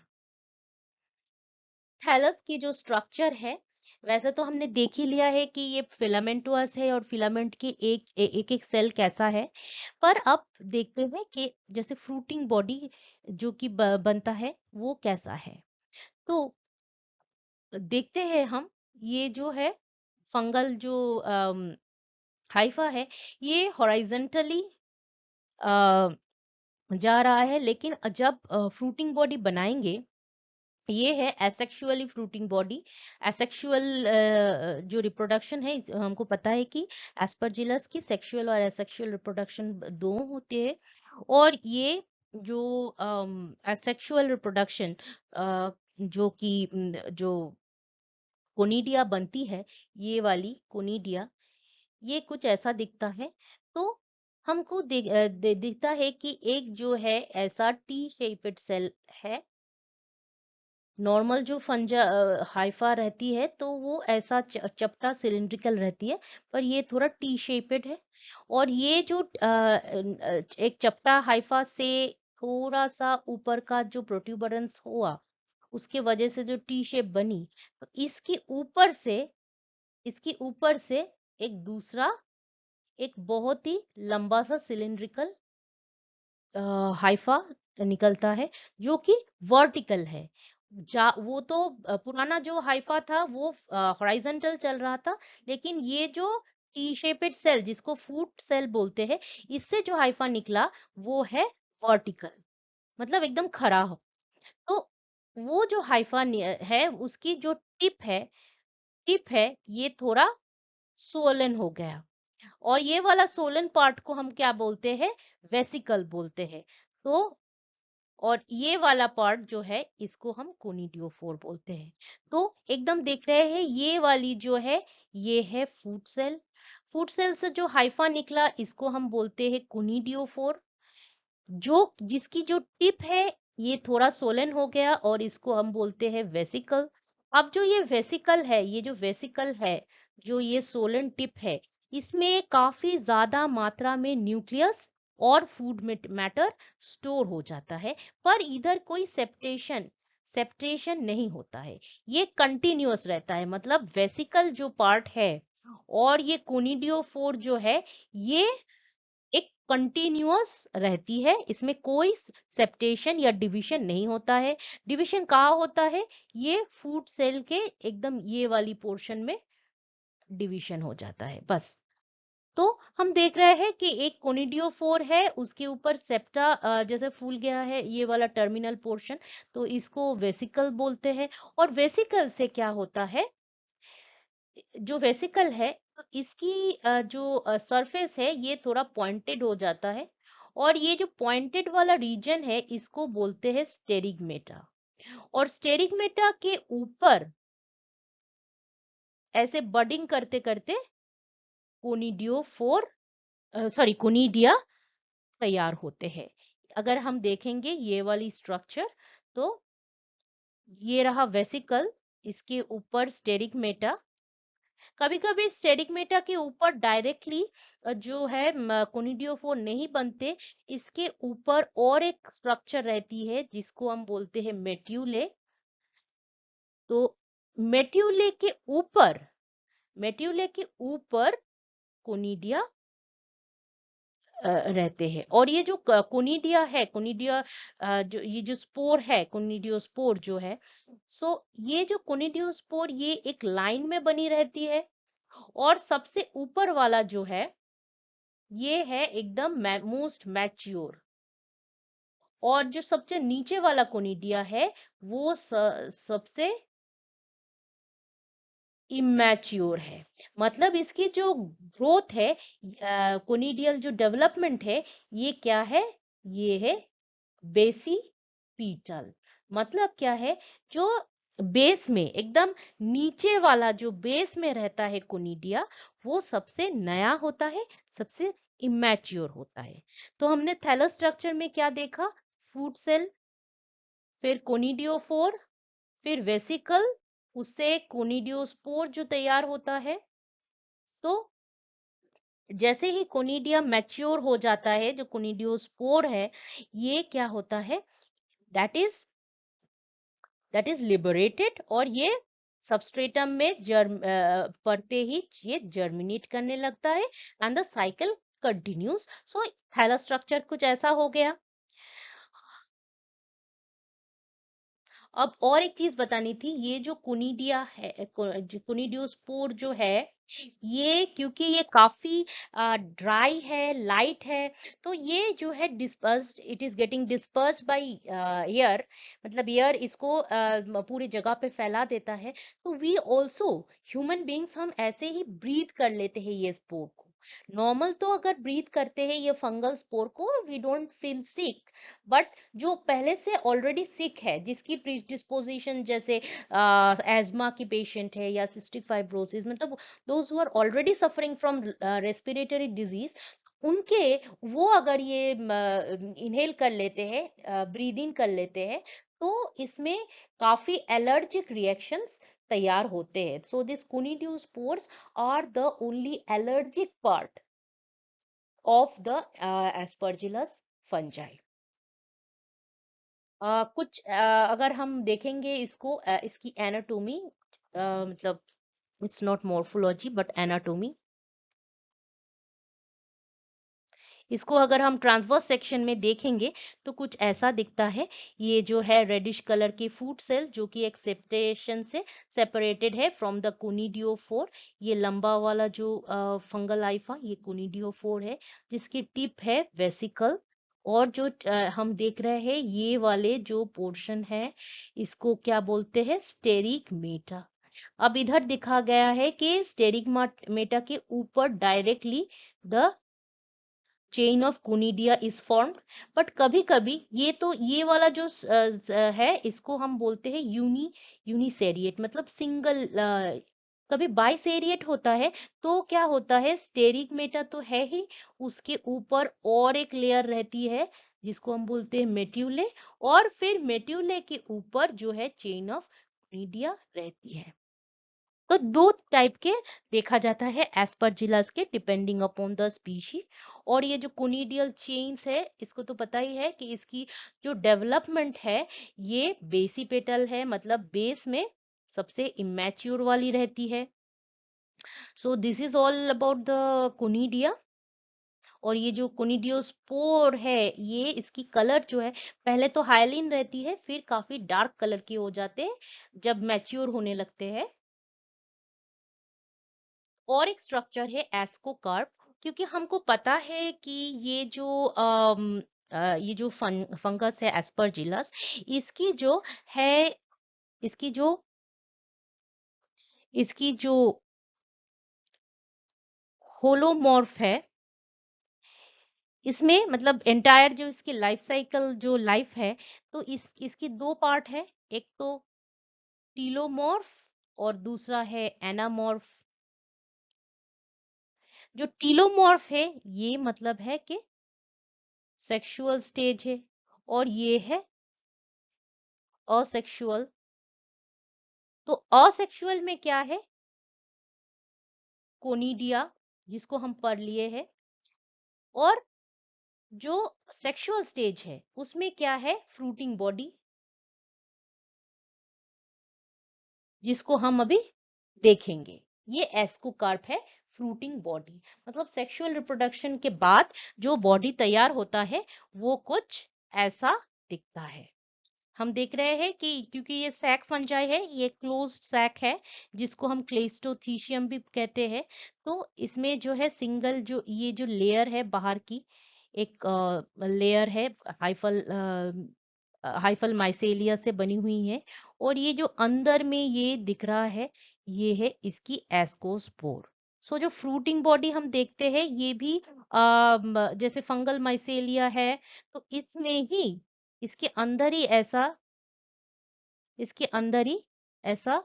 Thallus की जो स्ट्रक्चर है, वैसे तो हमने देख ही लिया है कि ये फिलामेंटस है और फिलामेंट की एक एक सेल कैसा है। पर अब देखते हैं कि जैसे फ्रूटिंग बॉडी जो कि बनता है वो कैसा है। तो देखते हैं हम, ये जो है फंगल जो हाइफा है ये हॉरिजॉन्टली जा रहा है, लेकिन जब फ्रूटिंग बॉडी बनाएंगे, ये है एसेक्सुअली फ्रूटिंग बॉडी। एसेक्सुअल जो रिप्रोडक्शन है हमको पता है कि एस्परजिलस की सेक्सुअल और एसेक्सुअल रिप्रोडक्शन दो होते हैं। और ये जो एसेक्सुअल रिप्रोडक्शन जो कि जो कोनिडिया बनती है, ये वाली कोनिडिया, ये कुछ ऐसा दिखता है। तो हमको दिखता है कि एक जो है ऐसा टी शेपेड सेल है। नॉर्मल जो हाइफा रहती है तो वो ऐसा चपटा सिलिंड्रिकल रहती है, पर ये थोड़ा टी शेपेड है। और ये जो एक चपटा हाइफा से थोड़ा सा ऊपर का जो प्रोट्यूबरेंस हुआ, उसके वजह से जो टी शेप बनी, तो इसके ऊपर से एक दूसरा, एक बहुत ही लंबा सा सिलिंड्रिकल हाइफा निकलता है, जो कि वर्टिकल है। वो तो पुराना जो हाइफा था वो हॉरिजॉन्टल चल रहा था, लेकिन ये जो टी शेपेड सेल जिसको फूट सेल बोलते हैं, इससे जो हाइफा निकला वो है वर्टिकल, मतलब एकदम खड़ा हो। तो वो जो है उसकी जो टिप है ये थोड़ा सोलन हो गया। और ये वाला सोलन पार्ट को हम क्या बोलते हैं? वेसिकल बोलते हैं। तो और ये वाला पार्ट जो है इसको हम कोनिडियोफोर बोलते हैं। तो एकदम देख रहे हैं ये वाली जो है ये है फूट सेल से जो हाइफा निकला इसको हम बोलते हैं कोनिडियोफोर। जो जिसकी जो टिप है ये थोड़ा सोलन हो गया और इसको हम बोलते हैं वेसिकल। अब जो ये वेसिकल है, जो ये सोलन टिप है, इसमें काफी ज्यादा मात्रा में न्यूक्लियस और फूड मैटर स्टोर हो जाता है। पर इधर कोई सेप्टेशन नहीं होता है, ये कंटिन्यूअस रहता है। मतलब वेसिकल जो पार्ट है और ये कोनिडियोफोर जो है, ये एक कंटिन्यूअस रहती है, इसमें कोई सेप्टेशन या डिवीजन नहीं होता है। डिवीजन कहाँ होता है? ये फूड सेल के एकदम ये वाली पोर्शन में डिवीजन हो जाता है, बस। तो हम देख रहे हैं कि एक कोनिडियोफोर है, उसके ऊपर सेप्टा जैसे फूल गया है ये वाला टर्मिनल पोर्शन, तो इसको वेसिकल बोलते हैं। और वेसिकल से क्या होता है? जो वेसिकल है तो इसकी जो सरफेस है ये थोड़ा पॉइंटेड हो जाता है। और ये जो पॉइंटेड वाला रीजन है इसको बोलते हैं स्टेरिगमेटा। और स्टेरिगमेटा के ऊपर ऐसे बडिंग करते करते कोनिडिया तैयार होते हैं। अगर हम देखेंगे ये वाली स्ट्रक्चर, तो ये रहा वेसिकल, इसके ऊपर स्टेरिगमेटा। कभी कभी स्टेरिगमेटा के ऊपर डायरेक्टली जो है कोनिडियोफोर नहीं बनते, इसके ऊपर और एक स्ट्रक्चर रहती है जिसको हम बोलते हैं मेट्यूले। तो मेट्यूले के ऊपर मेट्यूले के ऊपर कोनिडिया रहते हैं। और ये जो कोनिडिया है, जो ये जो स्पोर है, कोनिडियोस्पोर जो है, सो ये जो कोनिडियोस्पोर ये एक लाइन में बनी रहती है। और सबसे ऊपर वाला जो है ये है एकदम मोस्ट मैच्योर। और जो सबसे नीचे वाला कोनिडिया है वो सबसे इमैच्योर है। मतलब इसकी जो ग्रोथ है, कोनिडियल जो डेवलपमेंट है, ये क्या है? ये है बेसिपीटल। मतलब क्या है? जो बेस में एकदम नीचे वाला जो बेस में रहता है कोनिडिया, वो सबसे नया होता है, सबसे इमैच्योर होता है। तो हमने थैलस स्ट्रक्चर में क्या देखा? फूड सेल, फिर कोनिडियोफोर, फिर वेसिकल, उससे कोनिडियोस्पोर जो तैयार होता है। तो जैसे ही कोनिडिया मैच्योर हो जाता है, जो कोनिडियोस्पोर है, ये क्या होता है? दैट इज लिबरेटेड, और ये सबस्ट्रेटम में पड़ते ही ये जर्मिनेट करने लगता है, and the cycle continues. So thallus structure कुछ ऐसा हो गया। अब और एक चीज बतानी थी, ये जो कोनिडिया है, जो कोनिडियोस्पोर जो है, ये क्योंकि ये काफी ड्राई है, लाइट है, तो ये जो है dispersed, it is getting dispersed by air. मतलब एयर इसको पूरी जगह पे फैला देता है। तो वी ऑल्सो ह्यूमन बींग्स हम ऐसे ही ब्रीथ कर लेते हैं ये स्पोर को। नॉर्मल तो अगर ब्रीथ करते हैं ये फंगल स्पोर को, we don't feel sick, but जो पहले से ऑलरेडी सिक है, जिसकी प्रीडिस्पोजिशन जैसे एज्मा की पेशेंट है या सिस्टिक फाइब्रोसिस, मतलब those who are already suffering from respiratory disease, उनके वो अगर ये इनहेल कर लेते हैं, ब्रीद इन कर लेते हैं, तो इसमें काफी एलर्जिक रिएक्शंस तैयार होते हैं. So this conidiospores are the only allergic part of the aspergillus fungi. कुछ अगर हम देखेंगे इसको, इसकी एनाटोमी, मतलब it's not morphology but anatomy. इसको अगर हम ट्रांसवर्स सेक्शन में देखेंगे तो कुछ ऐसा दिखता है. ये जो है रेडिश कलर के फूड सेल जो कि एक सेप्टेशन से सेपरेटेड है फ्रॉम द कोनिडियोफोर. ये लंबा वाला जो फंगल लाइफा, ये कोनिडियोफोर है, जिसकी टिप है वेसिकल. और जो हम देख रहे हैं ये वाले जो पोर्शन है, इसको क्या बोलते हैं, स्टेरिक मेटा. अब इधर दिखा गया है कि स्टेरिक मेटा के ऊपर directly the chain of conidia is formed. But कभी कभी ये वाला जो है, इसको हम बोलते हैं यूनिसेरिएट, मतलब सिंगल. कभी बाइसेरिएट होता है. तो क्या होता है, स्टेरिक मेटा तो है ही, उसके ऊपर और एक लेयर रहती है जिसको हम बोलते हैं मेट्यूले, और फिर मेट्यूले के ऊपर जो है चेन ऑफ कोनिडिया रहती है. तो दो टाइप के देखा जाता है एस्परजिलस के, डिपेंडिंग अपॉन द स्पीशी. और ये जो कोनिडियल चेन्स है, इसको तो पता ही है कि इसकी जो डेवलपमेंट है, ये बेसिपेटल है, मतलब बेस में सबसे इमेच्योर वाली रहती है. So this is all about the conidia. और ये जो कोनिडियोस्पोर है, ये इसकी कलर जो है, पहले तो हाइलिन रहती है, फिर काफी डार्क कलर के हो जाते हैं जब मैच्योर होने लगते हैं. और एक स्ट्रक्चर है एस्कोकार्प, क्योंकि हमको पता है कि ये जो ये जो फंगस है एस्परजिलस, इसकी जो है, इसकी जो इसकी जो होलोमॉर्फ है, इसमें मतलब एंटायर जो इसकी लाइफ साइकिल जो लाइफ है, तो इसकी दो पार्ट है. एक तो टीलोमॉर्फ और दूसरा है एनामॉर्फ. जो टीलोमॉर्फ है, ये मतलब है कि सेक्सुअल स्टेज है, और ये है असेक्सुअल. तो असेक्सुअल में क्या है, कोनिडिया, जिसको हम पढ़ लिए हैं. और जो सेक्सुअल स्टेज है, उसमें क्या है, फ्रूटिंग बॉडी, जिसको हम अभी देखेंगे. ये एस्कोकार्प है, फ्रूटिंग बॉडी. मतलब सेक्सुअल रिप्रोडक्शन के बाद जो बॉडी तैयार होता है, वो कुछ ऐसा दिखता है. हम देख रहे हैं कि क्योंकि ये सैक फंजाई है, ये क्लोज्ड सैक है, जिसको हम क्लेस्टोथीशियम भी कहते हैं. तो इसमें जो है सिंगल जो ये जो लेयर है बाहर की, एक लेयर है हाइफल हाइफल माइसेलिया से बनी हुई है. और ये जो अंदर में ये दिख रहा है, ये है इसकी एस्कोस्पोर. सो जो फ्रूटिंग बॉडी हम देखते हैं, ये भी जैसे फंगल माइसेलिया है, तो इसमें ही इसके अंदर ही ऐसा इसके अंदर ही ऐसा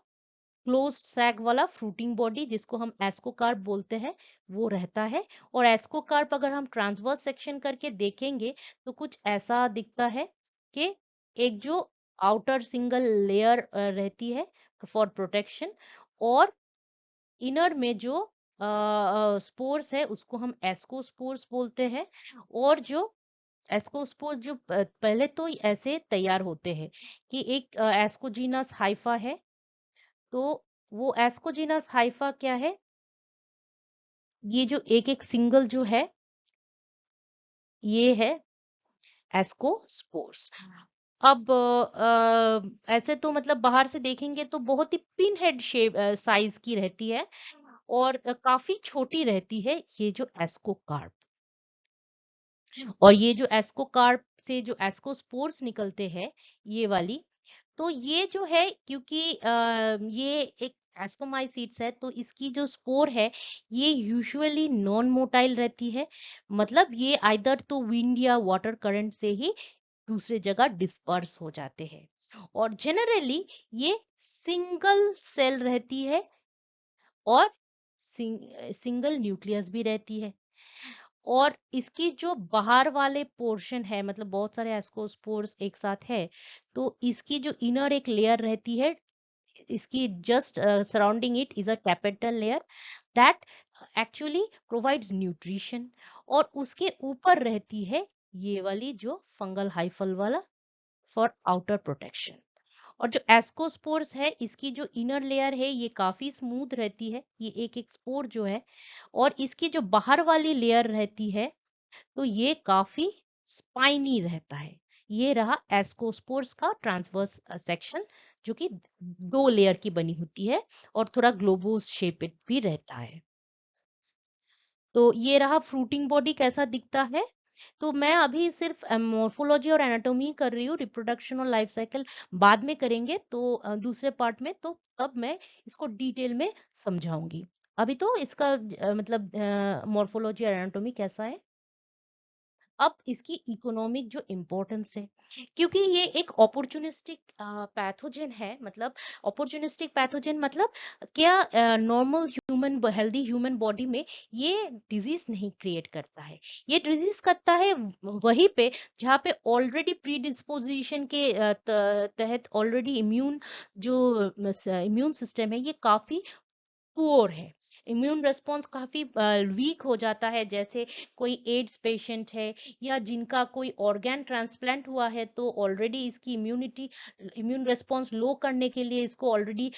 क्लोज्ड सैक वाला फ्रूटिंग बॉडी, जिसको हम एस्कोकार्प बोलते हैं, वो रहता है. और एस्कोकार्प अगर हम ट्रांसवर्स सेक्शन करके देखेंगे तो कुछ ऐसा दिखता है कि एक जो आउटर सिंगल लेयर रहती है फॉर प्रोटेक्शन, और इनर में जो स्पोर्स है, उसको हम एस्कोस्पोर्स बोलते हैं. और जो एस्कोस्पोर जो पहले तो ऐसे तैयार होते हैं कि एक एस्कोजीनस हाइफा है. तो वो एस्कोजीनस हाइफा क्या है, ये जो एक एक सिंगल जो है, ये है एस्कोस्पोर्स. अब ऐसे तो मतलब बाहर से देखेंगे तो बहुत ही पिन हेड शेप साइज की रहती है, और काफी छोटी रहती है ये जो एस्कोकार्प. और ये जो एस्कोकार्प से जो एस्कोस्पोर्स निकलते हैं, ये वाली, तो ये जो है क्योंकि ये एक एस्कोमाइसीट्स है तो इसकी जो स्पोर है ये यूजुअली नॉन मोटाइल रहती है। मतलब ये आइदर तो विंड या वाटर करंट से ही दूसरे जगह डिस्पर्स हो जाते हैं। और जनरली ये सिंगल सेल रहती है और सिंगल न्यूक्लियस भी रहती है। और इसकी जो बाहर वाले पोर्शन है मतलब बहुत सारे एस्कोस्पोर्स एक साथ है, तो इसकी जो इनर एक लेयर रहती है, इसकी just surrounding it is a capital layer that actually provides nutrition. और उसके ऊपर रहती है ये वाली जो फंगल हाइफल वाला फॉर आउटर प्रोटेक्शन। और जो एस्कोस्पोर्स है इसकी जो इनर लेयर है ये काफी स्मूथ रहती है, ये एक एक स्पोर जो है। और इसकी जो बाहर वाली लेयर रहती है तो ये काफी स्पाइनी रहता है। ये रहा एस्कोस्पोर्स का ट्रांसवर्स सेक्शन जो कि दो लेयर की बनी होती है और थोड़ा ग्लोबोस शेपेड भी रहता है। तो ये रहा फ्रूटिंग बॉडी कैसा दिखता है। तो मैं अभी सिर्फ मॉर्फोलॉजी और एनाटॉमी कर रही हूँ, रिप्रोडक्शन और लाइफ साइकिल बाद में करेंगे तो दूसरे पार्ट में, तो तब मैं इसको डिटेल में समझाऊंगी। अभी तो इसका मतलब मॉर्फोलॉजी और एनाटॉमी कैसा है। अब इसकी इकोनॉमिक जो इम्पोर्टेंस है, क्योंकि ये एक अपॉर्चुनिस्टिक पैथोजन है। मतलब अपॉर्चुनिस्टिक पैथोजन मतलब क्या normal human healthy human body में ये डिजीज नहीं क्रिएट करता है। ये डिजीज करता है वहीं पे जहाँ पे ऑलरेडी प्री डिस्पोजिशन के तहत ऑलरेडी इम्यून जो इम्यून सिस्टम है ये काफी पुअर है। इम्यून रिस्पॉन्स काफी वीक हो जाता है। जैसे कोई एड्स पेशेंट है या जिनका कोई ऑर्गन ट्रांसप्लांट हुआ है तो ऑलरेडी इसकी इम्यूनिटी इम्यून रिस्पॉन्स लो करने के लिए इसको ऑलरेडी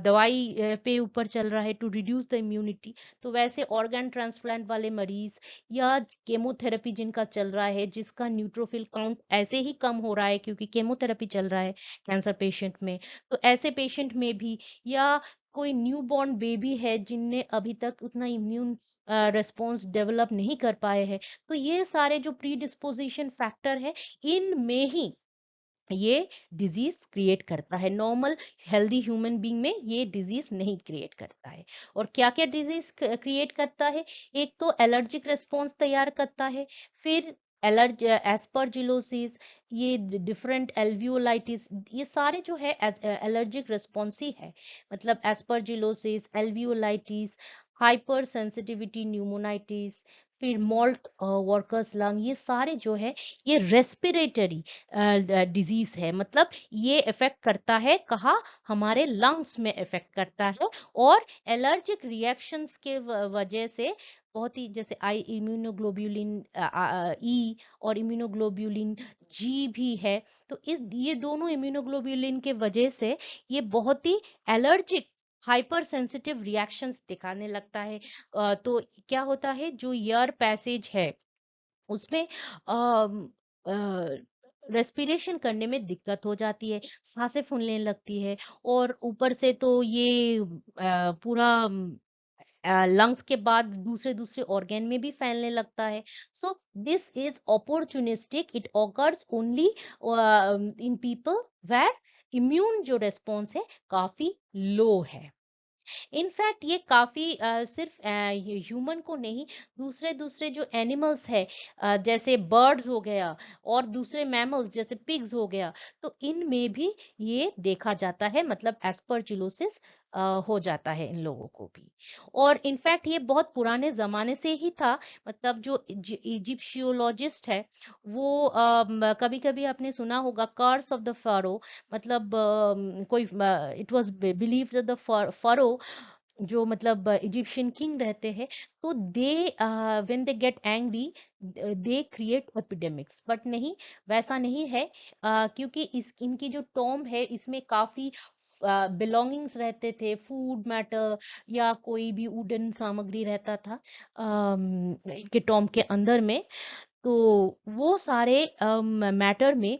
दवाई पे ऊपर चल रहा है टू रिड्यूस द इम्यूनिटी। तो वैसे ऑर्गन ट्रांसप्लांट वाले मरीज या केमोथेरेपी जिनका चल रहा है जिसका न्यूट्रोफिल काउंट ऐसे ही कम हो रहा है क्योंकि केमोथेरेपी चल रहा है कैंसर पेशेंट में, तो ऐसे पेशेंट में भी, या कोई न्यू बॉर्न बेबी है जिनने अभी तक उतना इम्यून रिस्पॉन्स डेवलप नहीं कर पाए हैं, तो ये सारे जो प्री डिस्पोजिशन फैक्टर है इनमें ही ये डिजीज क्रिएट करता है। नॉर्मल हेल्दी ह्यूमन बीइंग में ये डिजीज नहीं क्रिएट करता है। और क्या क्या डिजीज क्रिएट करता है, एक तो एलर्जिक रिस्पॉन्स तैयार करता है, फिर एस्परजिलोसिस, ये डिफरेंट एल्वियोलाइटिस, ये सारे जो है एलर्जिक रिस्पॉन्स ही है। मतलब एस्परजिलोसिस, एल्वियोलाइटिस, हाइपर सेंसिटिविटी न्यूमोनाइटिस, फिर मॉल्ट वर्कर्स लंग, ये सारे जो है ये रेस्पिरेटरी डिजीज है। मतलब ये इफेक्ट करता है कहाँ, हमारे लंग्स में इफेक्ट करता है। और एलर्जिक रिएक्शंस के वजह से बहुत ही, जैसे आई इम्यूनोग्लोब्यूलिन ई और इम्यूनोग्लोब्यूलिन जी भी है, तो इस ये दोनों इम्यूनोग्लोब्यूलिन के वजह से ये बहुत ही एलर्जिक हाइपर सेंसिटिव रिएक्शंस दिखाने लगता है। तो क्या होता है, जो एयर पैसेज है उसमें रेस्पिरेशन करने में दिक्कत हो जाती है, सांसें फूलने लगती है। और ऊपर से तो ये पूरा लंग्स के बाद दूसरे दूसरे ऑर्गन में भी फैलने लगता है। So this is opportunistic, it occurs only in people where immune जो रेस्पॉन्स है काफी लो है। इनफैक्ट ये काफी सिर्फ ह्यूमन को नहीं, दूसरे दूसरे जो एनिमल्स है जैसे बर्ड्स हो गया और दूसरे मैमल्स जैसे पिग्स हो गया, तो इनमें भी ये देखा जाता है। मतलब एस्परजिलोसिस हो जाता है इन लोगों को भी। और इनफैक्ट ये बहुत पुराने जमाने से ही था। मतलब जो इजिप्शियोलॉजिस्ट है वो कभी कभी आपने सुना होगा कर्स ऑफ द फरो। मतलब कोई it was believed that the pharaoh जो मतलब इजिप्शियन किंग रहते हैं, तो they when they get angry they create epidemics. But नहीं, वैसा नहीं है। क्योंकि इस इनकी जो टॉम है इसमें काफी बिलोंगिंग्स रहते थे, फूड मैटर या कोई भी वुडन सामग्री रहता था इनके टॉम के अंदर में। तो वो सारे मैटर में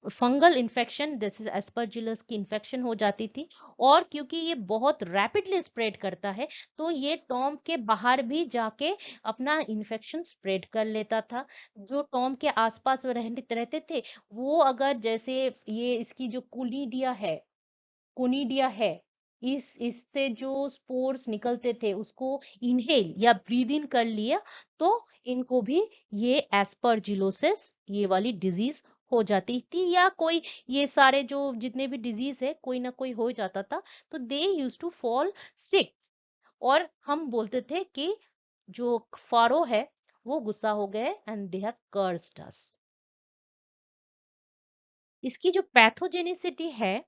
फंगल इन्फेक्शन जैसे एस्परजिलस की इन्फेक्शन हो जाती थी। और क्योंकि ये बहुत रैपिडली स्प्रेड करता है, तो ये टॉम के बाहर भी जाके अपना इन्फेक्शन स्प्रेड कर लेता था। जो टॉम के आसपास रहते रहते थे, वो अगर जैसे ये इसकी जो कोनिडिया है, इस इससे जो स्पोर्स निकलते थे उसको इनहेल या ब्रीद इन कर लिया, तो इनको भी ये एस्परजिलोसिस ये वाली डिजीज हो जाती थी। या कोई ये सारे जो जितने भी डिजीज है कोई ना कोई हो जाता था, तो दे यूज टू फॉल सिक। और हम बोलते थे कि जो फारो है वो गुस्सा हो गए एंड दे हैव कर्स्ड अस। इसकी जो पैथोजेनिसिटी है,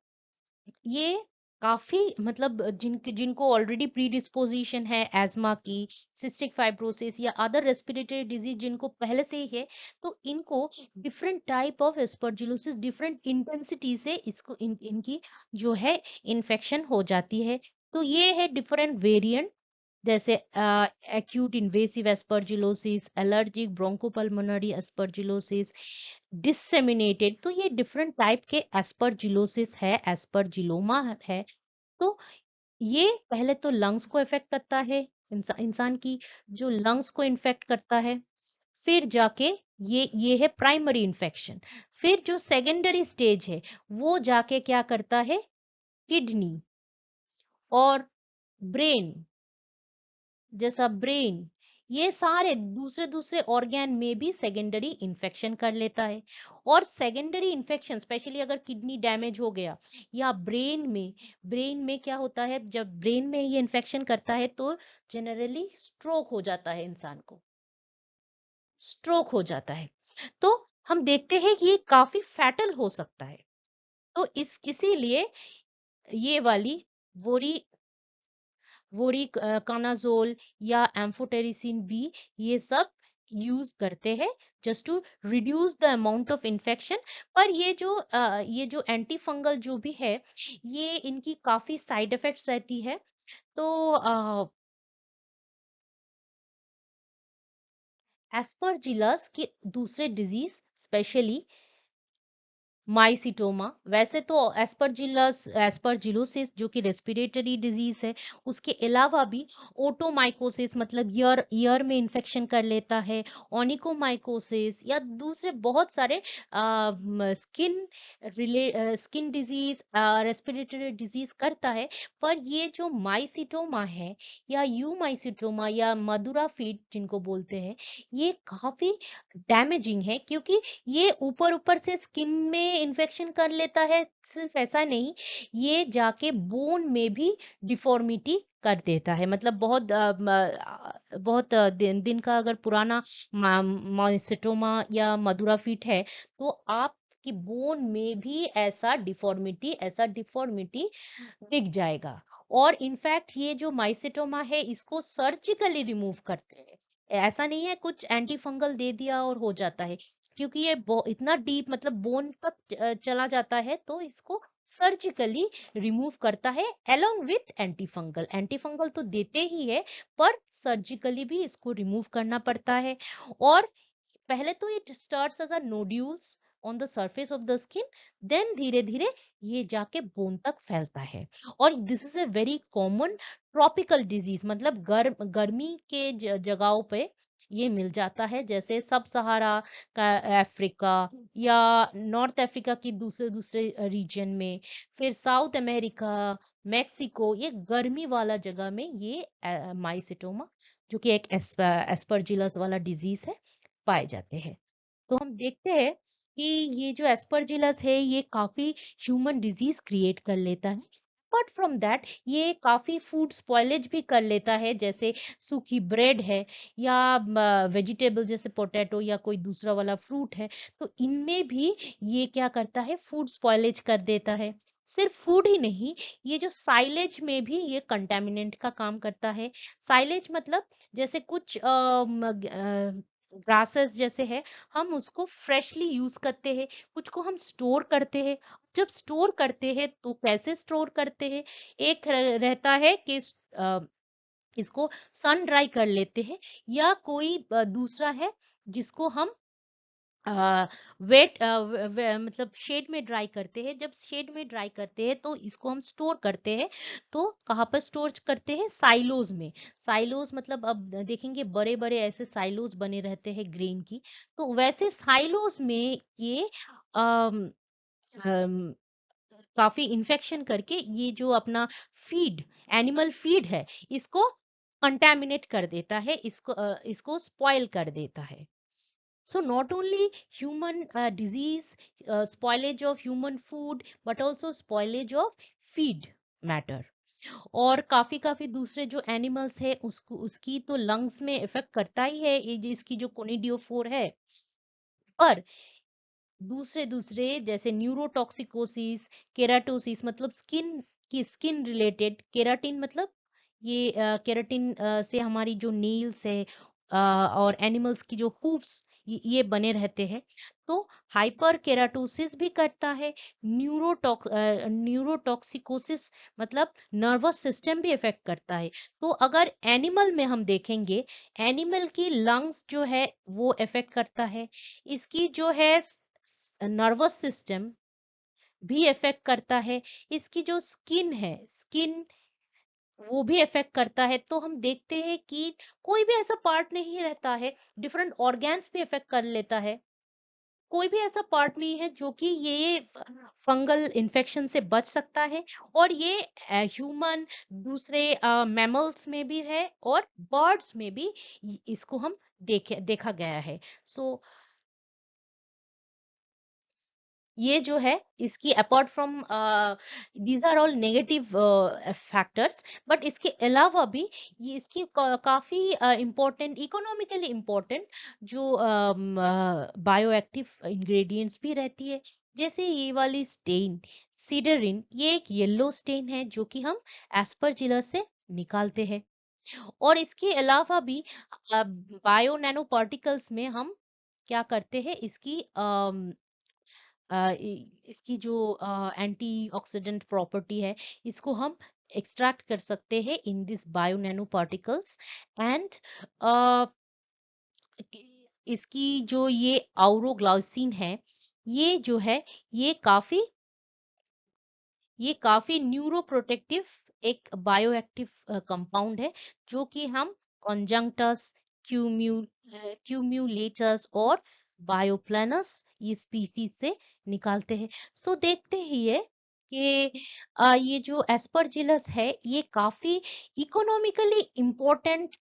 ये काफी मतलब जिनको ऑलरेडी प्रीडिस्पोजिशन है एस्मा की, सिस्टिक फाइब्रोसिस या अदर रेस्पिरेटरी डिजीज जिनको पहले से ही है, तो इनको different type of aspergillosis different intensity से इनकी जो है इन्फेक्शन हो जाती है। तो ये है डिफरेंट वेरिएंट, जैसे acute invasive aspergillosis, allergic bronchopulmonary aspergillosis, disseminated. तो ये डिफरेंट टाइप के एस्परजिलोसिस है, एस्परजिलोमा है। तो ये पहले तो लंग्स को इफेक्ट करता है, इंसान की जो लंग्स को इन्फेक्ट करता है। फिर जाके ये है प्राइमरी इन्फेक्शन। फिर जो सेकेंडरी स्टेज है, वो जाके क्या करता है, किडनी और ब्रेन, जैसा ब्रेन, ये सारे दूसरे दूसरे ऑर्गन में भी सेकेंडरी इन्फेक्शन कर लेता है। और सेकेंडरी इन्फेक्शन स्पेशली अगर किडनी डैमेज हो गया या ब्रेन में क्या होता है, जब ब्रेन में ये इन्फेक्शन करता है तो जनरली स्ट्रोक हो जाता है, इंसान को स्ट्रोक हो जाता है। तो हम देखते हैं कि ये काफी फैटल हो सकता है। तो इसीलिए ये वाली वोरी वोरिकानाजोल या एम्फोटेरिसिन बी, ये सब यूज करते हैं just to reduce the amount of infection. पर ये जो एंटी फंगल जो भी है, ये इनकी काफी साइड इफेक्ट्स रहती है। तो एस्परजिलस के दूसरे डिजीज स्पेशली माइसिटोमा, वैसे तो एस्परजिलोसिस जो कि रेस्पिरेटरी डिजीज है, उसके अलावा भी ओटोमाइकोसिस मतलब ईयर में इन्फेक्शन कर लेता है, ओनिकोमाइकोसिस या दूसरे बहुत सारे स्किन डिजीज, रेस्पिरेटरी डिजीज करता है। पर ये जो माइसिटोमा है या यू माइसिटोमा या मधुरा फीट जिनको बोलते हैं, ये काफी डैमेजिंग है, क्योंकि ये ऊपर ऊपर से स्किन में इन्फेक्शन कर लेता है। सिर्फ ऐसा नहीं, ये जाके बोन में भी डिफॉर्मिटी कर देता है। मतलब बहुत दिन का अगर पुराना माइसेटोमा या मधुरा फीट है, तो आपकी बोन में भी ऐसा डिफॉर्मिटी दिख जाएगा। और इनफैक्ट ये जो माइसेटोमा है, इसको सर्जिकली रिमूव करते हैं। ऐसा नहीं है कुछ एंटी फंगल दे दिया और हो जाता है, क्योंकि ये इतना डीप मतलब बोन तक चला जाता है, तो इसको सर्जिकली रिमूव करता है अलोंग विथ एंटी फंगल तो देते ही है, पर सर्जिकली भी इसको रिमूव करना पड़ता है। और पहले तो it starts as a nodules on the surface of the skin, then धीरे धीरे ये जाके बोन तक फैलता है। और this is a very common tropical disease, मतलब गर्मी के जगहों पे ये मिल जाता है, जैसे सब सहारा का अफ्रीका या नॉर्थ अफ्रीका की दूसरे दूसरे रीजन में, फिर साउथ अमेरिका, मेक्सिको, ये गर्मी वाला जगह में ये माइसिटोमा जो कि एक एस्परजिलस वाला डिजीज है, पाए जाते हैं। तो हम देखते हैं कि ये जो एस्परजिलस है, ये काफी ह्यूमन डिजीज क्रिएट कर लेता है। अपार्ट फ्रॉम दैट, ये काफी फूड स्पॉइलेज भी कर लेता है, जैसे सूखी ब्रेड है या वेजिटेबल जैसे पोटैटो या कोई दूसरा वाला फ्रूट है, तो इनमें भी ये क्या करता है, फूड स्पॉइलेज कर देता है। सिर्फ फूड ही नहीं, ये जो साइलेज में भी ये कंटेमिनेंट का काम करता है। साइलेज मतलब जैसे कुछ ग्रासेस जैसे है, हम उसको फ्रेशली यूज करते हैं, कुछ को हम स्टोर करते हैं। जब स्टोर करते हैं तो कैसे स्टोर करते हैं, एक रहता है कि इसको सन ड्राई कर लेते हैं, या कोई दूसरा है जिसको हम वेट मतलब शेड में ड्राई करते हैं। जब शेड में ड्राई करते हैं तो इसको हम स्टोर करते हैं। तो कहाँ पर स्टोर करते हैं? साइलोज में। साइलोज मतलब अब देखेंगे बड़े बड़े ऐसे साइलोज बने रहते हैं ग्रेन की। तो वैसे साइलोज में ये अम, अम, काफी इन्फेक्शन करके ये जो अपना फीड, एनिमल फीड है, इसको कंटेमिनेट कर देता है, इसको स्पॉइल कर देता है। So not only human disease, spoilage of human food, but also spoilage of feed matter। और काफी काफी दूसरे जो एनिमल्स है उसको, उसकी तो लंग्स में इफेक्ट करता ही है ये, इसकी जो कोनिडियोफोर है। पर दूसरे दूसरे जैसे न्यूरोटॉक्सिकोसिस, केराटोसिस मतलब स्किन की, स्किन रिलेटेड, केराटिन मतलब ये केराटिन से हमारी जो नेल्स है और एनिमल्स की जो हूफ्स ये बने रहते हैं। तो हाइपर केराटोसिस भी करता है। न्यूरोटॉक्सिकोसिस मतलब नर्वस सिस्टम भी इफेक्ट करता है। तो अगर एनिमल में हम देखेंगे, एनिमल की लंग्स जो है वो इफेक्ट करता है, इसकी जो है नर्वस सिस्टम भी इफेक्ट करता है, इसकी जो स्किन है, स्किन वो भी इफेक्ट करता है। तो हम देखते हैं कि कोई भी ऐसा पार्ट नहीं रहता है, डिफरेंट ऑर्गन्स भी इफेक्ट कर लेता है। कोई भी ऐसा पार्ट नहीं है जो कि ये फंगल इन्फेक्शन से बच सकता है। और ये ह्यूमन, दूसरे मैमल्स में भी है और बर्ड्स में भी इसको हम देखा गया है। सो ये जो है इसकी apart from these are all negative factors, but इसके अलावा भी ये इसकी काफी इम्पोर्टेंट, इकोनॉमिकली इम्पोर्टेंट जो बायो एक्टिव इंग्रेडिएंट्स भी रहती है। जैसे ये वाली स्टेन, सीडरिन, ये एक येलो स्टेन है जो कि हम एस्परजिलस से निकालते हैं। और इसके अलावा भी बायो नैनो पार्टिकल्स में हम क्या करते हैं, इसकी इसकी जो एंटीऑक्सीडेंट प्रॉपर्टी है, इसको हम एक्सट्रैक्ट कर सकते हैं in this bio nano particles. And इसकी जो ये आउरोग्लाइसिन है, ये जो है ये काफी, ये काफी न्यूरोप्रोटेक्टिव एक बायोएक्टिव कंपाउंड है, जो कि हम कॉन्जंक्टस, क्यूम्यूलेटस और बायोप्लानस ये स्पीशीज से निकालते हैं। सो देखते ही है कि ये जो एस्परजिलस है ये काफी इकोनॉमिकली इम्पोर्टेंट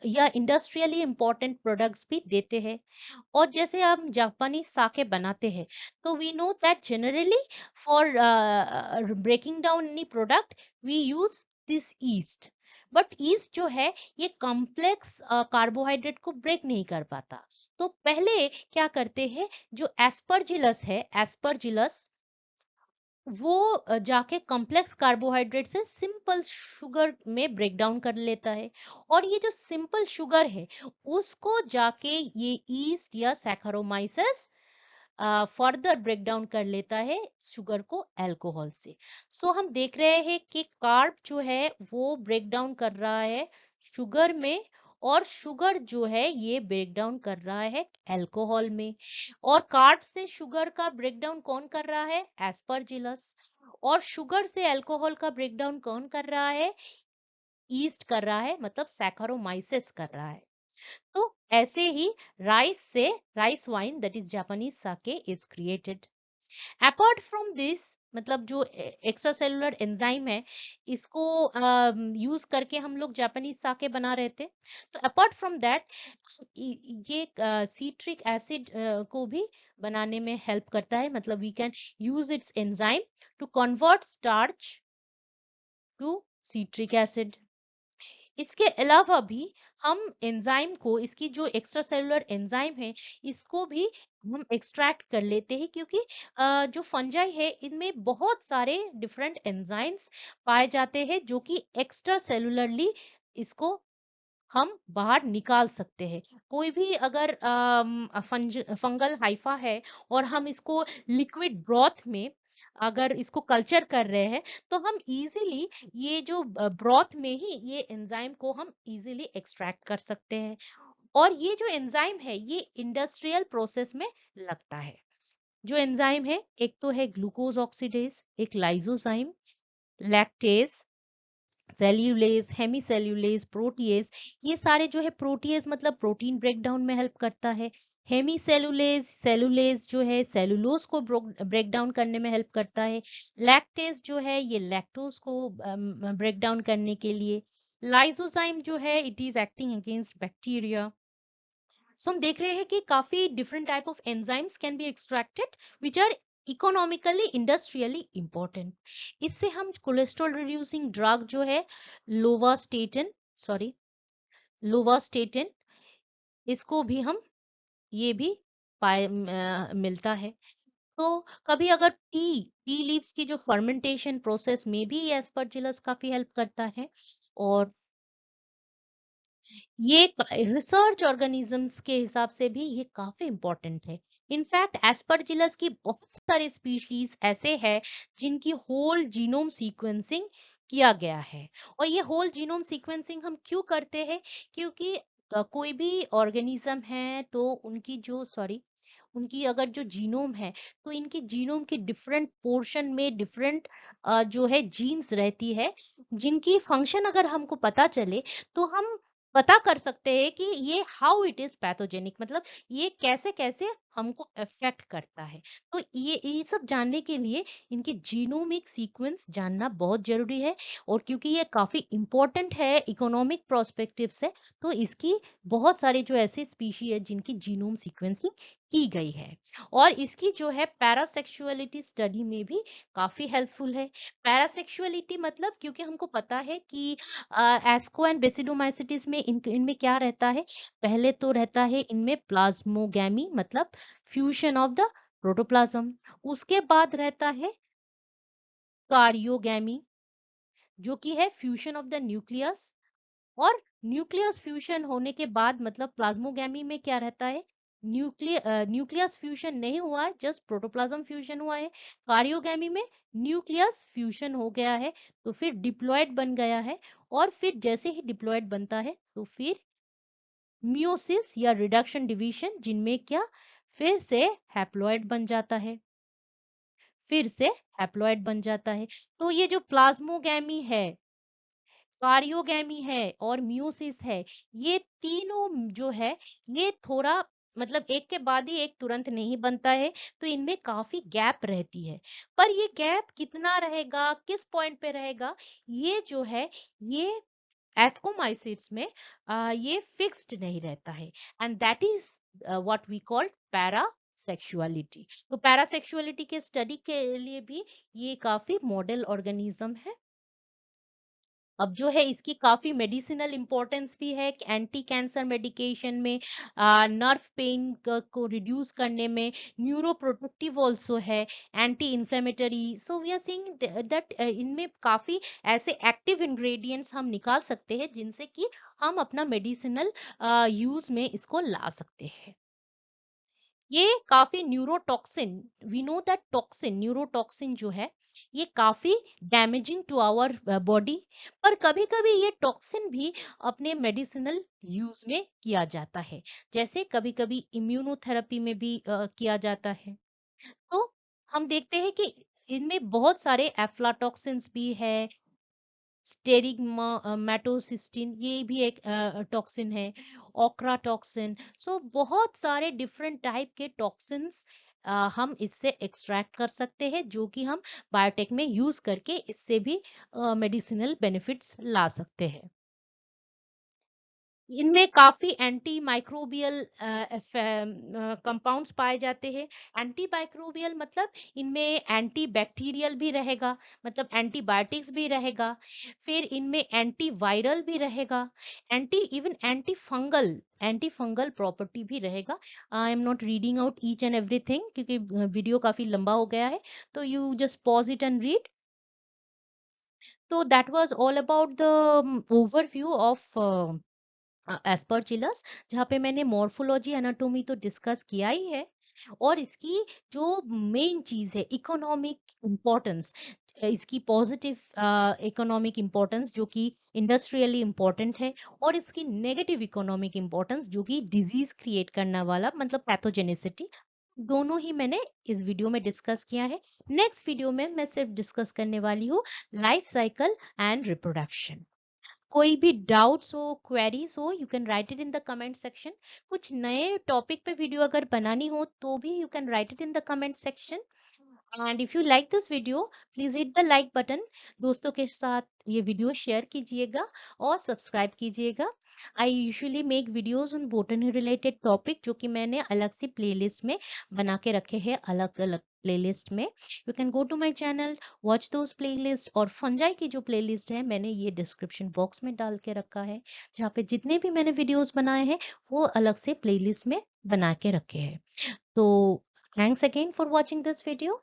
या इंडस्ट्रियली इम्पोर्टेंट प्रोडक्ट्स भी देते हैं। और जैसे हम जापानी साके बनाते हैं, तो we know that generally for breaking down any product we use this yeast. But yeast जो है ये कॉम्प्लेक्स कार्बोहाइड्रेट को ब्रेक नहीं कर पाता। तो पहले क्या करते हैं, जो एस्परजिलस है, एस्परजिलस वो जाके कॉम्प्लेक्स कार्बोहाइड्रेट से सिंपल शुगर में ब्रेक डाउन कर लेता है। और ये जो सिंपल शुगर है उसको जाके ये ईस्ट या सैकरोमाइसेस फर्दर ब्रेक डाउन कर लेता है शुगर को अल्कोहल से। सो हम देख रहे हैं कि कार्ब जो है वो ब्रेक डाउन कर रहा है शुगर में, और शुगर जो है ये ब्रेक डाउन कर रहा है अल्कोहल में। और कार्ब से शुगर का ब्रेक डाउन कौन कर रहा है? एस्परजिलस। और शुगर से अल्कोहल का ब्रेक डाउन कौन कर रहा है? ईस्ट कर रहा है, मतलब सैकरोमाइसेस कर रहा है। तो ऐसे ही राइस से, rice wine that is Japanese sake is created. Apart from this, मतलब जो एक्स्ट्रा सेलुलर एंजाइम है, इसको यूज करके हम लोग जापानीज साके बना रहे थे। तो अपार्ट फ्रॉम दैट ये सीट्रिक एसिड को भी बनाने में हेल्प करता है, मतलब we can use its enzyme to convert starch to citric acid. इसके अलावा भी हम एंजाइम को, इसकी जो एक्स्ट्रा सेलुलर एंजाइम है, इसको भी हम एक्सट्रैक्ट कर लेते हैं, क्योंकि जो फंजाई है इनमें बहुत सारे डिफरेंट एंजाइम्स पाए जाते हैं जो कि एक्स्ट्रा सेलुलरली इसको हम बाहर निकाल सकते हैं। कोई भी अगर फंगल हाइफा है और हम इसको लिक्विड ब्रॉथ में अगर इसको कल्चर कर रहे हैं, तो हम इजीली ये जो ब्रॉथ में ही ये एंजाइम को हम इजीली एक्सट्रैक्ट कर सकते हैं। और ये जो एंजाइम है ये इंडस्ट्रियल प्रोसेस में लगता है। जो एंजाइम है एक तो है ग्लूकोज ऑक्सीडेज, एक लाइसोजाइम, लैक्टेज, सेल्यूलेज, हेमीसेल्यूलेज, प्रोटीएज। ये सारे जो है प्रोटीएज मतलब प्रोटीन ब्रेक डाउन में हेल्प करता है। हेमीसेल्यूलेज सेलुलेज जो है सेलुलोज को ब्रेक डाउन करने में हेल्प करता है। लैक्टेज जो है ये लैक्टोज को ब्रेक डाउन करने के लिए। लाइसोजाइम जो है it is acting against bacteria. So हम देख रहे हैं कि काफी different type of enzymes can be extracted which are economically industrially important. इससे हम कोलेस्ट्रॉल रिड्यूसिंग ड्रग जो है लोवास्टेटिन, सॉरी लोवास्टेटिन, इसको भी हम ये भी मिलता है। तो कभी अगर टी लीव्स की जो फर्मेंटेशन प्रोसेस में भी ये एस्परजिलस काफी हेल्प करता है। और ये रिसर्च ऑर्गेनिजम्स के हिसाब से भी ये काफी इंपॉर्टेंट है। इनफैक्ट एस्परजिलस की बहुत सारे स्पीशीज ऐसे हैं जिनकी होल जीनोम सीक्वेंसिंग किया गया है। और ये होल जीनोम सीक्वेंसिंग हम क्यों करते हैं? क्योंकि कोई भी ऑर्गेनिज्म है तो उनकी जो सॉरी उनकी अगर जो जीनोम है तो इनकी जीनोम की डिफरेंट पोर्शन में डिफरेंट जो है जीन्स रहती है, जिनकी फंक्शन अगर हमको पता चले तो हम पता कर सकते हैं कि ये हाउ इट इज पैथोजेनिक, मतलब ये कैसे कैसे हमको अफेक्ट करता है। तो ये सब जानने के लिए इनके जीनोमिक सीक्वेंस जानना बहुत जरूरी है। और क्योंकि ये काफी इंपॉर्टेंट है इकोनॉमिक प्रोस्पेक्टिव से, तो इसकी बहुत सारे जो ऐसे स्पीशी है जिनकी जीनोम सीक्वेंसिंग की गई है। और इसकी जो है पैरासेक्सुअलिटी स्टडी में भी काफी हेल्पफुल है। पैरासेक्सुअलिटी मतलब क्योंकि हमको पता है कि एस्को एंड बेसिडोमाइसिटिस में इनमें क्या रहता है? पहले तो रहता है इनमें प्लाज्मोगैमी मतलब फ्यूजन ऑफ द प्रोटोप्लाज्म। उसके बाद रहता है कारियोगैमी जो कि है फ्यूजन ऑफ द न्यूक्लियस। और न्यूक्लियस फ्यूजन होने के बाद मतलब प्लाज्मोगैमी में क्या रहता है? न्यूक्लियस फ्यूजन नहीं हुआ है, जस्ट प्रोटोप्लाज्म फ्यूजन हुआ है। कारियोगैमी में न्यूक्लियस फ्यूजन हो गया है तो फिर डिप्लॉयड बन गया है। और फिर जैसे ही डिप्लॉयड बनता है तो फिर मियोसिस या रिडक्शन डिवीजन, जिनमें क्या फिर से हैप्लॉयड बन जाता है, फिर से हैप्लॉयड बन जाता है। तो ये जो प्लाज्मोगैमी है, कारियोगैमी है और मियोसिस है, ये तीनों जो है ये थोड़ा मतलब एक के बाद ही एक तुरंत नहीं बनता है, तो इनमें काफी गैप रहती है। पर ये गैप कितना रहेगा, किस पॉइंट पे रहेगा, ये जो है ये एस्कोमाइसिट्स में ये फिक्स्ड नहीं रहता है। And that is what we call parasexuality. तो पैरासेक्सुअलिटी के स्टडी के लिए भी ये काफी मॉडल ऑर्गेनिज्म है। अब जो है इसकी काफी मेडिसिनल इंपॉर्टेंस भी है, एंटी कैंसर मेडिकेशन में, नर्व पेन को रिड्यूस करने में, न्यूरो प्रोटेक्टिव ऑल्सो है, anti inflammatory. So we are seeing that इनमें काफी ऐसे एक्टिव इंग्रेडिएंट्स हम निकाल सकते हैं जिनसे कि हम अपना मेडिसिनल यूज में इसको ला सकते हैं। ये काफी neurotoxin, we know that toxin, neurotoxin जो है ये काफी डैमेजिंग टू आवर बॉडी। पर कभी कभी ये टॉक्सिन भी अपने मेडिसिनल यूज में किया जाता है, जैसे कभी कभी इम्यूनोथेरेपी में भी किया जाता है। तो हम देखते हैं कि इनमें बहुत सारे एफ्लाटॉक्सिन्स भी है, स्टेरिगमेटोसिस्टिन ये भी एक टॉक्सिन है, ओक्रा टॉक्सिन। सो बहुत सारे डिफरेंट टाइप के टॉक्सिन्स हम इससे एक्सट्रैक्ट कर सकते हैं, जो कि हम बायोटेक में यूज करके इससे भी मेडिसिनल बेनिफिट्स ला सकते हैं। इनमें काफी एंटी माइक्रोबियल कंपाउंड्स पाए जाते हैं। एंटी माइक्रोबियल मतलब इनमें एंटी बैक्टीरियल भी रहेगा, मतलब एंटीबायोटिक्स भी रहेगा, फिर इनमें एंटी वायरल भी रहेगा, anti even anti fungal property भी रहेगा। I am not reading out each and everything क्योंकि वीडियो काफी लंबा हो गया है, तो you just pause it and read. तो that was all about the overview of Aspergillus, जहाँ पे मैंने मॉर्फोलॉजी एनाटोमी तो डिस्कस किया ही है। और इसकी जो मेन चीज है इकोनॉमिक इम्पोर्टेंस, इसकी पॉजिटिव इकोनॉमिक इम्पोर्टेंस जो कि इंडस्ट्रियली इम्पोर्टेंट है, और इसकी नेगेटिव इकोनॉमिक इम्पोर्टेंस जो कि डिजीज क्रिएट करने वाला मतलब पैथोजेनिसिटी, दोनों ही मैंने इस वीडियो में डिस्कस किया है। नेक्स्ट वीडियो में मैं सिर्फ डिस्कस करने वाली हूँ लाइफ साइकिल एंड रिप्रोडक्शन। कोई भी डाउट्स हो, क्वेरीज हो, you can write it in the comment section. कुछ नए टॉपिक पे वीडियो अगर बनानी हो तो भी you can write it in the comment section. And if you like this video, please hit the like button. दोस्तों के साथ ये वीडियो शेयर कीजिएगा और सब्सक्राइब कीजिएगा। I usually make videos on botany related topic जो कि मैंने अलग से प्लेलिस्ट में बना के रखे हैं, अलग अलग प्लेलिस्ट में। You can go to my channel, watch those playlist, और फंजाई की जो प्लेलिस्ट है मैंने ये डिस्क्रिप्शन बॉक्स में डाल के रखा है, जहाँ पे जितने भी मैंने वीडियोस बनाए हैं वो अलग से प्लेलिस्ट में बना के रखे हैं। तो thanks again for watching this video.